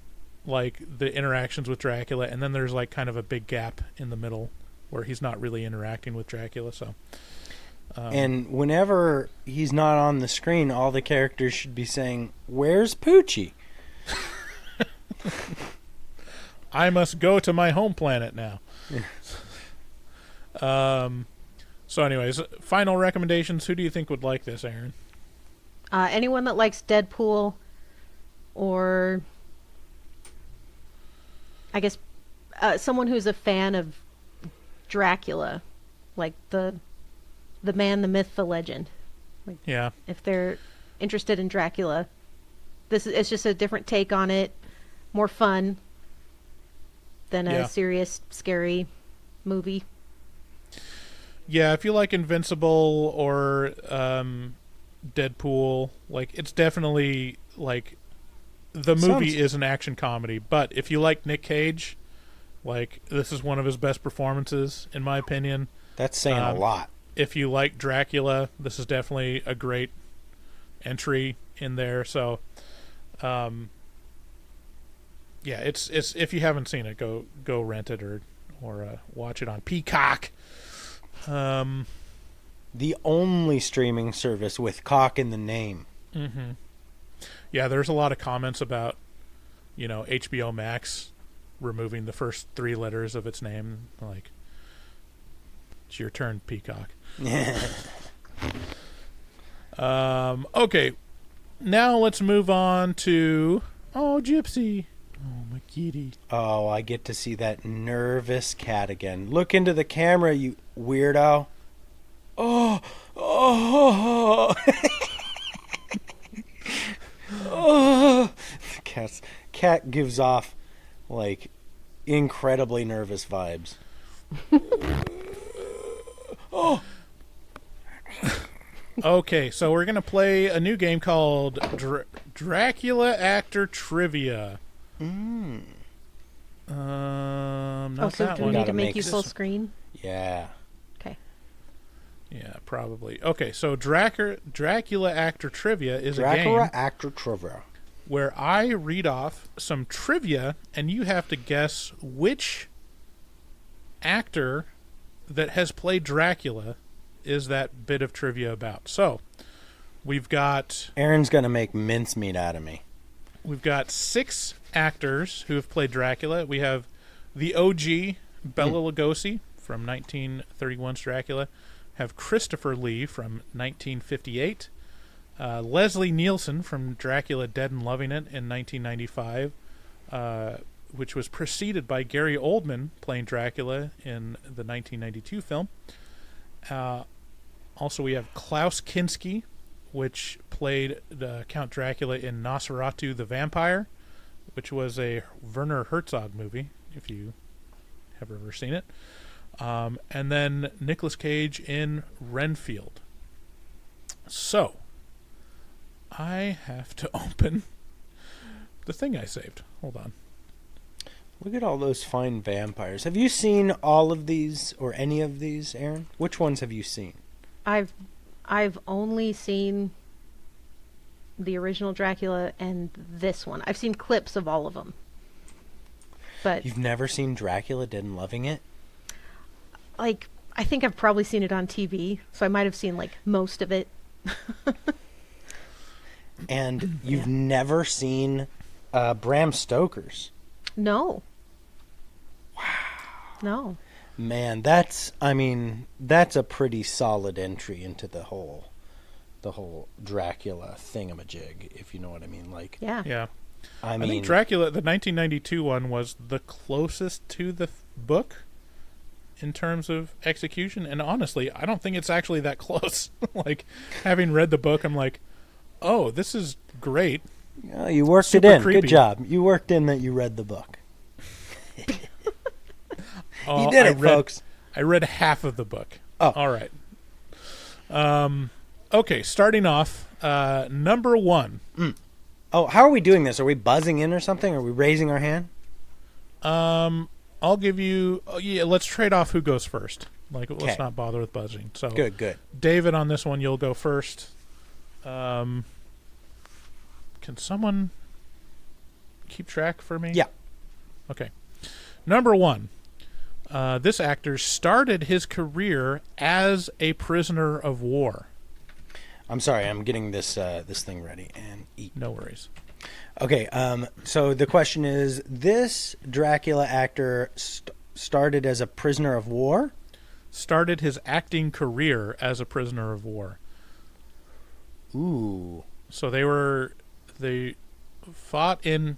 like the interactions with Dracula, and then there's like kind of a big gap in the middle where he's not really interacting with Dracula. So and whenever he's not on the screen, all the characters should be saying, "Where's Poochie?" I must go to my home planet now. So anyways, final recommendations. Who do you think would like this, Aaron? Anyone that likes Deadpool, or I guess someone who's a fan of Dracula, like the man, the myth, the legend. Like, Yeah. if they're interested in Dracula, it's just a different take on it, more fun than a serious, scary movie. Yeah, if you like Invincible or Deadpool, like it's definitely like the movie is an action comedy. But if you like Nick Cage, like this is one of his best performances, in my opinion. That's saying a lot. If you like Dracula, this is definitely a great entry in there. So, yeah, it's if you haven't seen it, go rent it or watch it on Peacock. The only streaming service with cock in the name. Mm-hmm. Yeah, there's a lot of comments about, HBO Max removing the first 3 letters of its name. Like, it's your turn, Peacock. Okay, now let's move on to Gypsy. Oh, my kitty. Oh, I get to see that nervous cat again. Look into the camera, you weirdo. Oh. Oh. Cat gives off like incredibly nervous vibes. Oh. Okay, so we're gonna play a new game called Dracula Actor Trivia. Not So that do we one. need to Gotta make make you this full one. screen? Yeah. Okay. Yeah, probably. Okay, so Dracula Actor Trivia is a Dracula game Actor Trivia. where I read off some trivia, and you have to guess which actor that has played Dracula is that bit of trivia about. So, we've got Aaron's gonna make mincemeat out of me. 6 actors who have played Dracula. We have the OG Bela Lugosi from 1931's Dracula. Have Christopher Lee from 1958. Leslie Nielsen from Dracula Dead and Loving It in 1995, which was preceded by Gary Oldman playing Dracula in the 1992 film. Also, we have Klaus Kinski, which played Count Dracula in Nosferatu the Vampire, which was a Werner Herzog movie, if you have ever seen it. And then Nicolas Cage in Renfield. So, I have to open the thing I saved. Hold on. Look at all those fine vampires. Have you seen all of these or any of these, Aaron? Which ones have you seen? I've only seen the original Dracula and this one. I've seen clips of all of them. But You've never seen Dracula Dead and Loving It? like, I think I've probably seen it on TV, so I might have seen like most of it. And you've never seen Bram Stoker's? No. Wow. No. Man, that's a pretty solid entry into the whole Dracula thingamajig, if you know what I mean. Like, Yeah. Yeah. I I mean, think Dracula, the 1992 one, was the closest to the book in terms of execution. And honestly, I don't think it's actually that close. Like, having read the book, I'm like, oh, this is great. you worked Super it in. creepy. Good job. You worked in that you read the book. Oh, You did I it, read, folks. I read half of the book. Oh. All right. Okay, starting off, number 1. Oh, how are we doing this? Are we buzzing in or something? Are we raising our hand? I'll give you. Let's trade off who goes first. Like, let's Okay. not bother with buzzing. So Good. David, on this one, you'll go first. Can someone keep track for me? Yeah. Okay. Number 1. This actor started his career as a prisoner of war. I'm sorry. I'm getting this thing ready and eat. No worries. Okay. So the question is: this Dracula actor started as a prisoner of war? Started his acting career as a prisoner of war. Ooh. So they fought in.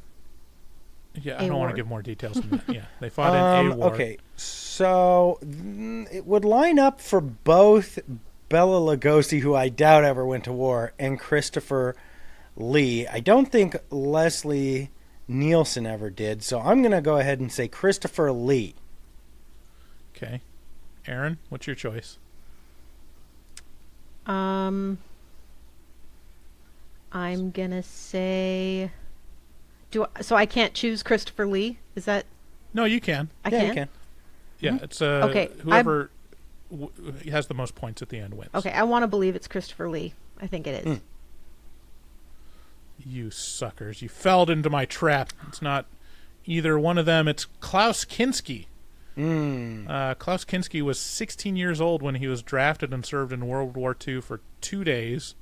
Yeah, I A don't want war. to give more details than that. Yeah, they fought in a war. Okay. So it would line up for both Bela Lugosi, who I doubt ever went to war, and Christopher Lee. I don't think Leslie Nielsen ever did, so I'm going to go ahead and say Christopher Lee. Okay. Aaron, what's your choice? I'm gonna say. So I can't choose Christopher Lee? Is that No, you can. I Yeah, can? you can. Yeah, it's Okay, whoever has the most points at the end wins. Okay, I want to believe it's Christopher Lee. I think it is. You suckers. You fell into my trap. It's not either one of them. It's Klaus Kinski. Klaus Kinski was 16 years old when he was drafted and served in World War II for 2 days.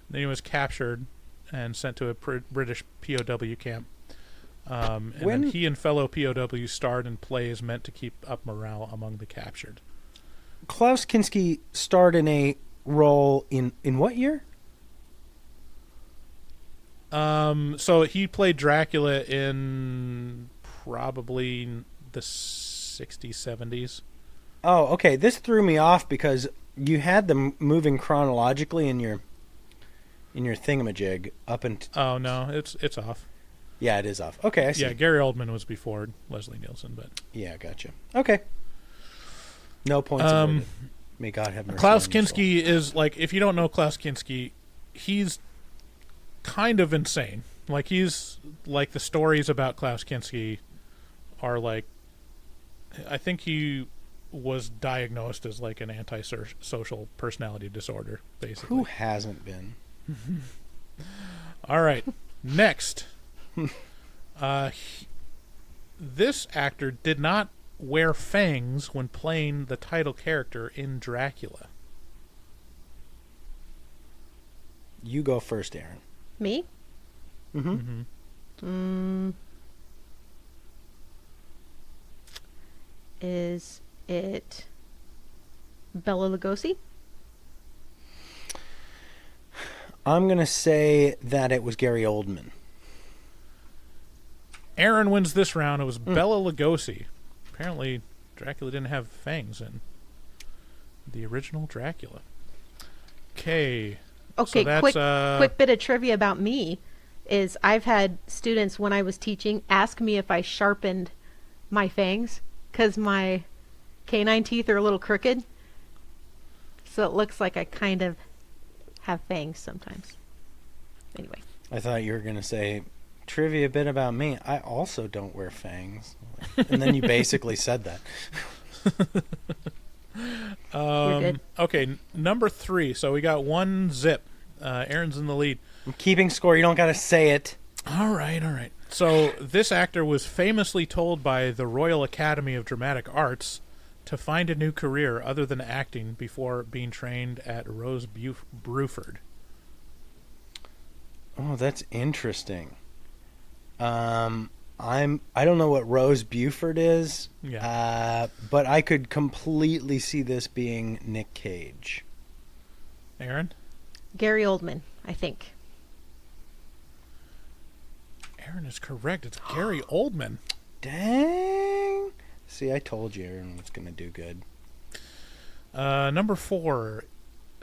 Then he was captured and sent to a British POW camp. And then he and fellow POWs starred in plays meant to keep up morale among the captured. Klaus Kinski starred in a role in what year? So he played Dracula in probably the 60s, 70s. Oh, okay. This threw me off because you had them moving chronologically in your thingamajig up and. Oh no, it's off. Yeah, it is off. Okay, I see. Yeah, Gary Oldman was before Leslie Nielsen, but Yeah, gotcha. Okay. No points awarded. May God have mercy. Klaus on your soul. Kinski is like, if you don't know Klaus Kinski, he's kind of insane. Like, he's like, the stories about Klaus Kinski are like, I think he was diagnosed as like an antisocial personality disorder, basically. Who hasn't been? All right, next. This actor did not wear fangs when playing the title character in Dracula. You go first, Aaron. Me? Is it Bela Lugosi? I'm going to say that it was Gary Oldman. Aaron wins this round. It was Bela Lugosi. Apparently, Dracula didn't have fangs in the original Dracula. Okay. Okay, So that's, quick bit of trivia about me is I've had students when I was teaching ask me if I sharpened my fangs because my canine teeth are a little crooked. So it looks like I kind of have fangs sometimes. Anyway. I thought you were going to say trivia bit about me. I also don't wear fangs. And then you basically said that. You're good. Okay, number 3. So we got 1-0. Aaron's in the lead. I'm keeping score. You don't got to say it. All right. So this actor was famously told by the Royal Academy of Dramatic Arts to find a new career other than acting before being trained at Rose Bruford. Oh, that's interesting. I don't know what Rose Buford is. Yeah. But I could completely see this being Nick Cage. Aaron? Gary Oldman, I think. Aaron is correct. It's Gary Oldman. Dang. See, I told you Aaron was going to do good. Number 4.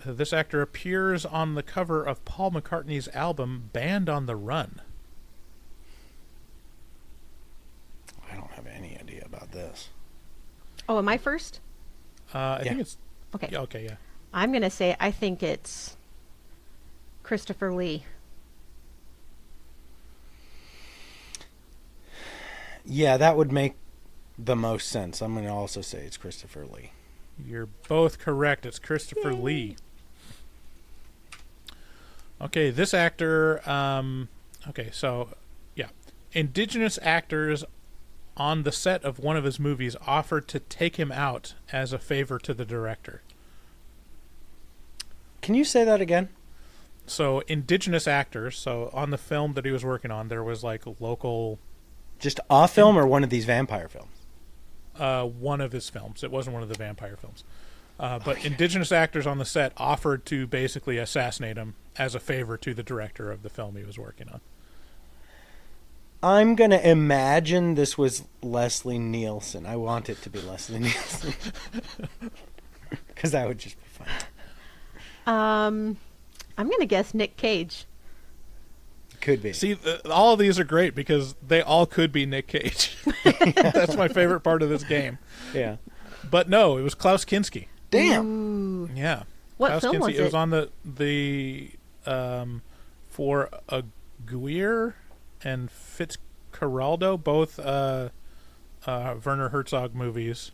This actor appears on the cover of Paul McCartney's album Band on the Run. I don't have any idea about this. Oh, am I first? I think it's... Okay. Yeah, okay, yeah. I'm going to say I think it's Christopher Lee. Yeah, that would make the most sense. I'm going to also say it's Christopher Lee. You're both correct. It's Christopher Lee. Okay, this actor. Okay, so yeah, indigenous actors on the set of one of his movies offered to take him out as a favor to the director. Can you say that again? So indigenous actors. So on the film that he was working on, there was like a local. Just a film or one of these vampire films? One of his films. It wasn't one of the vampire films. But indigenous actors on the set offered to basically assassinate him as a favor to the director of the film he was working on. I'm going to imagine this was Leslie Nielsen. I want it to be Leslie Nielsen. Because that would just be fun. I'm going to guess Nick Cage. Could be. See, all of these are great because they all could be Nick Cage. That's my favorite part of this game. Yeah. But no, it was Klaus Kinski. Damn. Ooh. Yeah. What Klaus film Kinski. was It was it? on the for Aguirre and Fitzcarraldo, both Werner Herzog movies.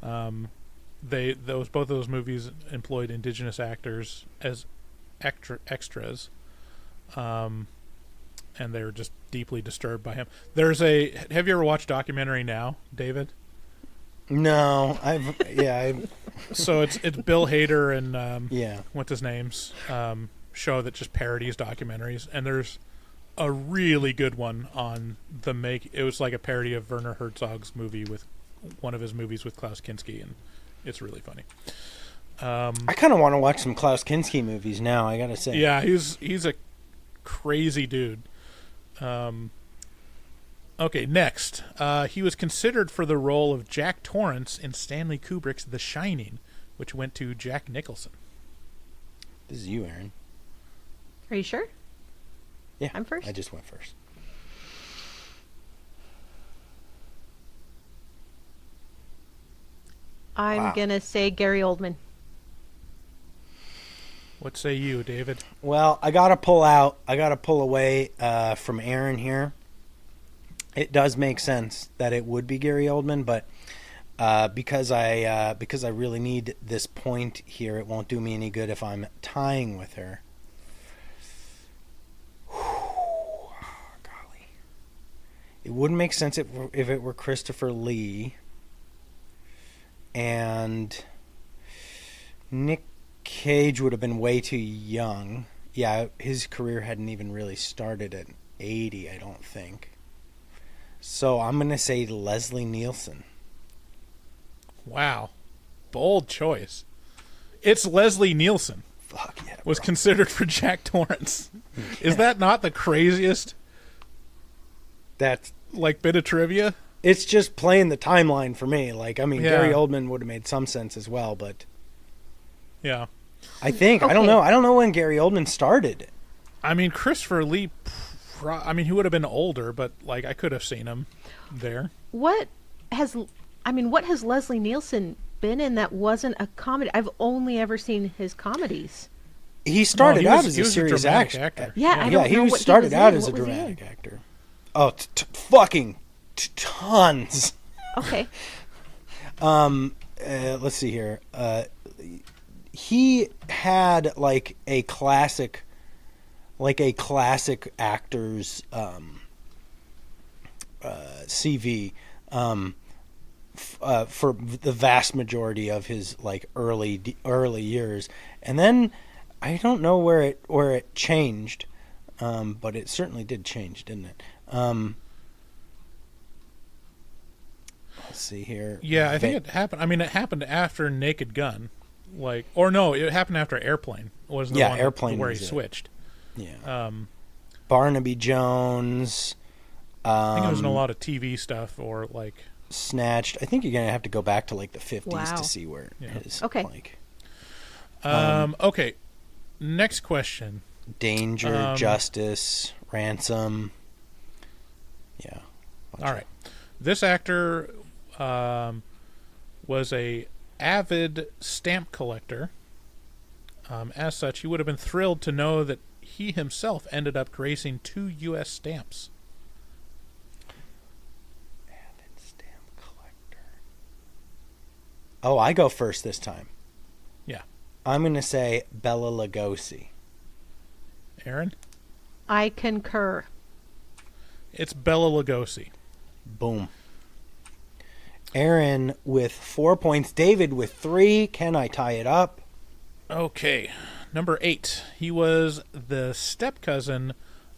Both of those movies employed indigenous actors as extras. And they were just deeply disturbed by him. Have you ever watched Documentary Now, David? No, So it's Bill Hader and yeah. what's his name's show that just parodies documentaries, and there's a really good one on it was like a parody of Werner Herzog's movie with one of his movies with Klaus Kinski, and it's really funny. I kind of want to watch some Klaus Kinski movies now, I gotta say. Yeah, he's a crazy dude. Okay, next. He was considered for the role of Jack Torrance in Stanley Kubrick's The Shining, which went to Jack Nicholson. This is you, Aaron. Are you sure? Yeah. I'm first? I just went first. I'm going to say Gary Oldman. What say you, David? Well, I gotta pull away from Aaron here. It does make sense that it would be Gary Oldman, but because I really need this point here, it won't do me any good if I'm tying with her. Golly, it wouldn't make sense if it were Christopher Lee and Nick Cage would have been way too young. Yeah, his career hadn't even really started at 80, I don't think. So I'm going to say Leslie Nielsen. Wow. Bold choice. It's Leslie Nielsen. Fuck yeah. Was considered for Jack Torrance. Is that not the craziest That's bit of trivia? It's just playing the timeline for me. Yeah. Gary Oldman would have made some sense as well, but Yeah. I think Okay. I don't know when Gary Oldman started. I mean, Christopher Lee, he would have been older, but I could have seen him there. What has Leslie Nielsen been in that wasn't a comedy? I've only ever seen his comedies. He started out as he a was a serious dramatic actor. actor. Yeah, I don't he know what started he was out in. as a What was he dramatic in? actor. Oh, fucking tons. Okay. Let's see here. He had a classic actor's CV for the vast majority of his early years, and then I don't know where it changed, but it certainly did change, didn't it? Let's see here. Yeah, I think it happened. I mean, it happened after Naked Gun. It happened after Airplane. Was the one Airplane where was he it. switched. Yeah. Barnaby Jones. I think it was in a lot of TV stuff or Snatched. I think you're gonna have to go back to the 50s Wow. to see where his Okay. Okay. Next question. Danger, Justice, Ransom. Yeah. All right. This actor was a avid stamp collector. As such, he would have been thrilled to know that he himself ended up gracing 2 U.S. stamps. And stamp collector. Oh, I go first this time. Yeah. I'm going to say Bela Lugosi. Aaron? I concur. It's Bela Lugosi. Boom. Aaron with 4 points. David with 3. Can I tie it up? Okay. Number 8. He was the step-cousin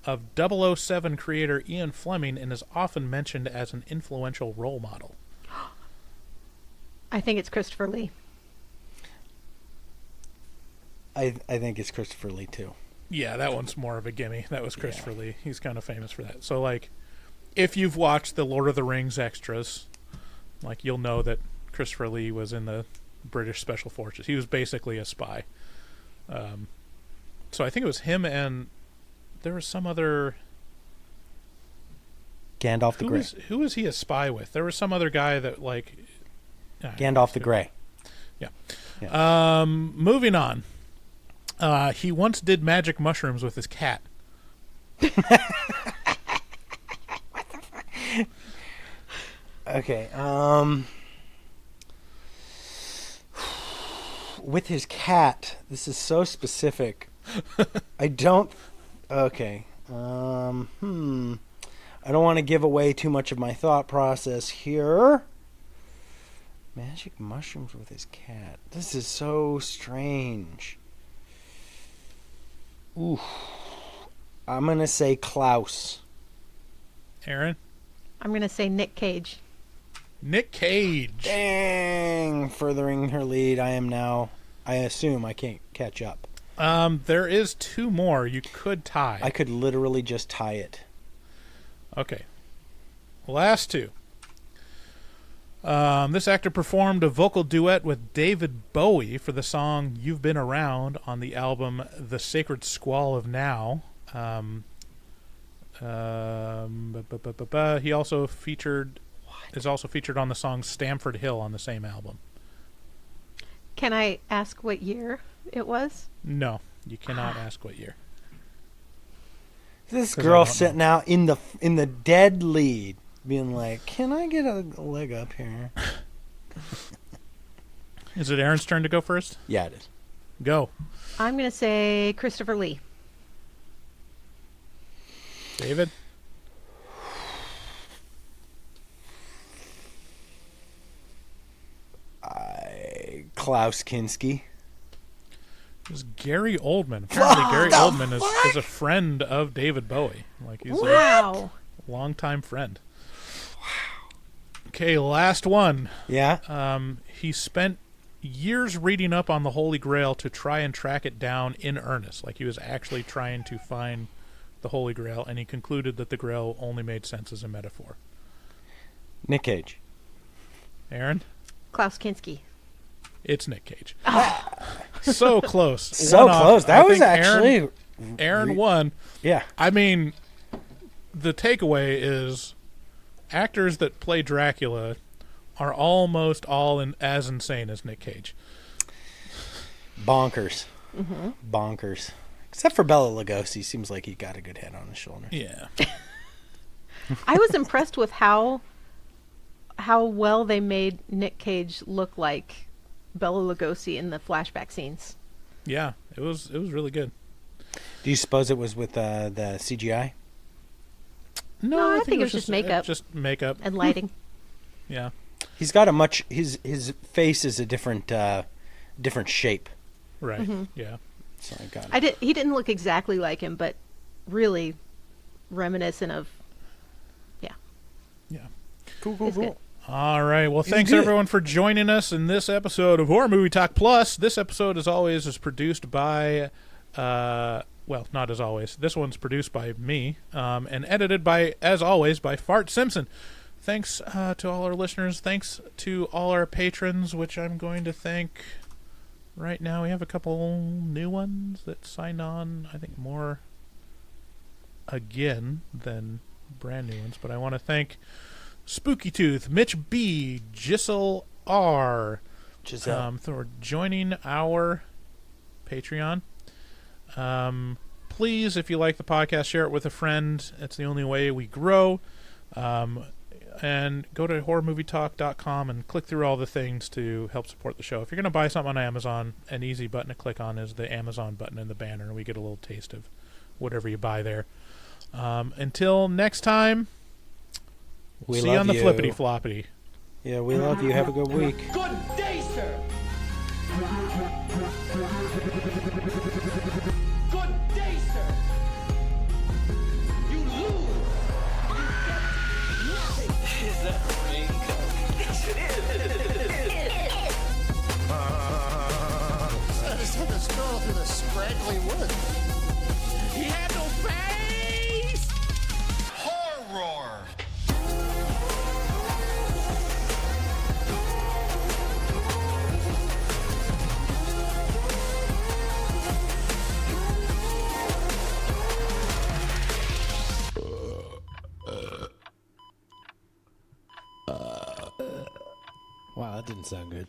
of 007 creator Ian Fleming and is often mentioned as an influential role model. I think it's Christopher Lee. I think it's Christopher Lee, too. Yeah, that one's more of a gimme. That was Christopher Lee. He's kind of famous for that. So, like, if you've watched the Lord of the Rings extras, like, you'll know that Christopher Lee was in the British Special Forces. He was basically a spy. So I think it was him and there was some other... Gandalf the Grey. Who was he a spy with? There was some other guy that, like... Gandalf the Grey. Yeah. Moving on. He once did magic mushrooms with his cat. Okay. With his cat. This is so specific. I don't... Okay. I don't want to give away too much of my thought process here. Magic mushrooms with his cat. This is so strange. Ooh. I'm going to say Klaus. Aaron? I'm going to say Nick Cage. Nick Cage. Dang. Furthering her lead. I assume I can't catch up. There is 2 more. You could tie. I could literally just tie it. Okay. Last 2. This actor performed a vocal duet with David Bowie for the song You've Been Around on the album The Sacred Squall of Now. He also is also featured on the song Stamford Hill on the same album. Can I ask what year it was? No, you cannot ask what year. This girl sitting out in the dead lead, being like, "Can I get a leg up here?" Is it Aaron's turn to go first? Yeah, it is. Go. I'm going to say Christopher Lee. David? Klaus Kinski. It was Gary Oldman. Apparently, Gary Oldman is a friend of David Bowie. Like he's a longtime friend. Wow. Okay, last one. Yeah. He spent years reading up on the Holy Grail to try and track it down in earnest. Like he was actually trying to find the Holy Grail, and he concluded that the Grail only made sense as a metaphor. Nick Cage. Aaron? Klaus Kinski. It's Nick Cage. So close. So close. That was actually... Aaron won. Yeah. I mean, the takeaway is actors that play Dracula are almost all as insane as Nick Cage. Bonkers. Mm-hmm. Bonkers. Except for Bela Lugosi. Seems like he got a good head on his shoulder. Yeah. I was impressed with how well they made Nick Cage look like Bela Lugosi in the flashback scenes. Yeah, it was really good. Do you suppose it was with the CGI? No, I think it was just makeup. Just makeup and lighting. Yeah. He's got his face is a different shape. Right. Mm-hmm. Yeah. So I got it. He didn't look exactly like him, but really reminiscent of. Yeah. Yeah. Cool. Good. All right. Well, thanks everyone for joining us in this episode of Horror Movie Talk Plus. This episode, as always, is produced by, well, not as always. This one's produced by me and edited by, as always, by Fart Simpson. Thanks to all our listeners. Thanks to all our patrons, which I'm going to thank right now. We have a couple new ones that signed on. I think more again than brand new ones, but I want to thank Spooky Tooth, Mitch B, Giselle R, for joining our Patreon. Please, if you like the podcast, share it with a friend. It's the only way we grow. And go to horrormovietalk.com and click through all the things to help support the show. If you're going to buy something on Amazon, an easy button to click on is the Amazon button in the banner, and we get a little taste of whatever you buy there. Until next time, We see you love on the you. flippity floppity. Yeah, we love you. Have a good week. Good day, sir. Good day, sir. You lose. Is that raincoat? Yes, it is. I just had to stroll through the scraggly woods. He had no face. Horror! Wow, that didn't sound good.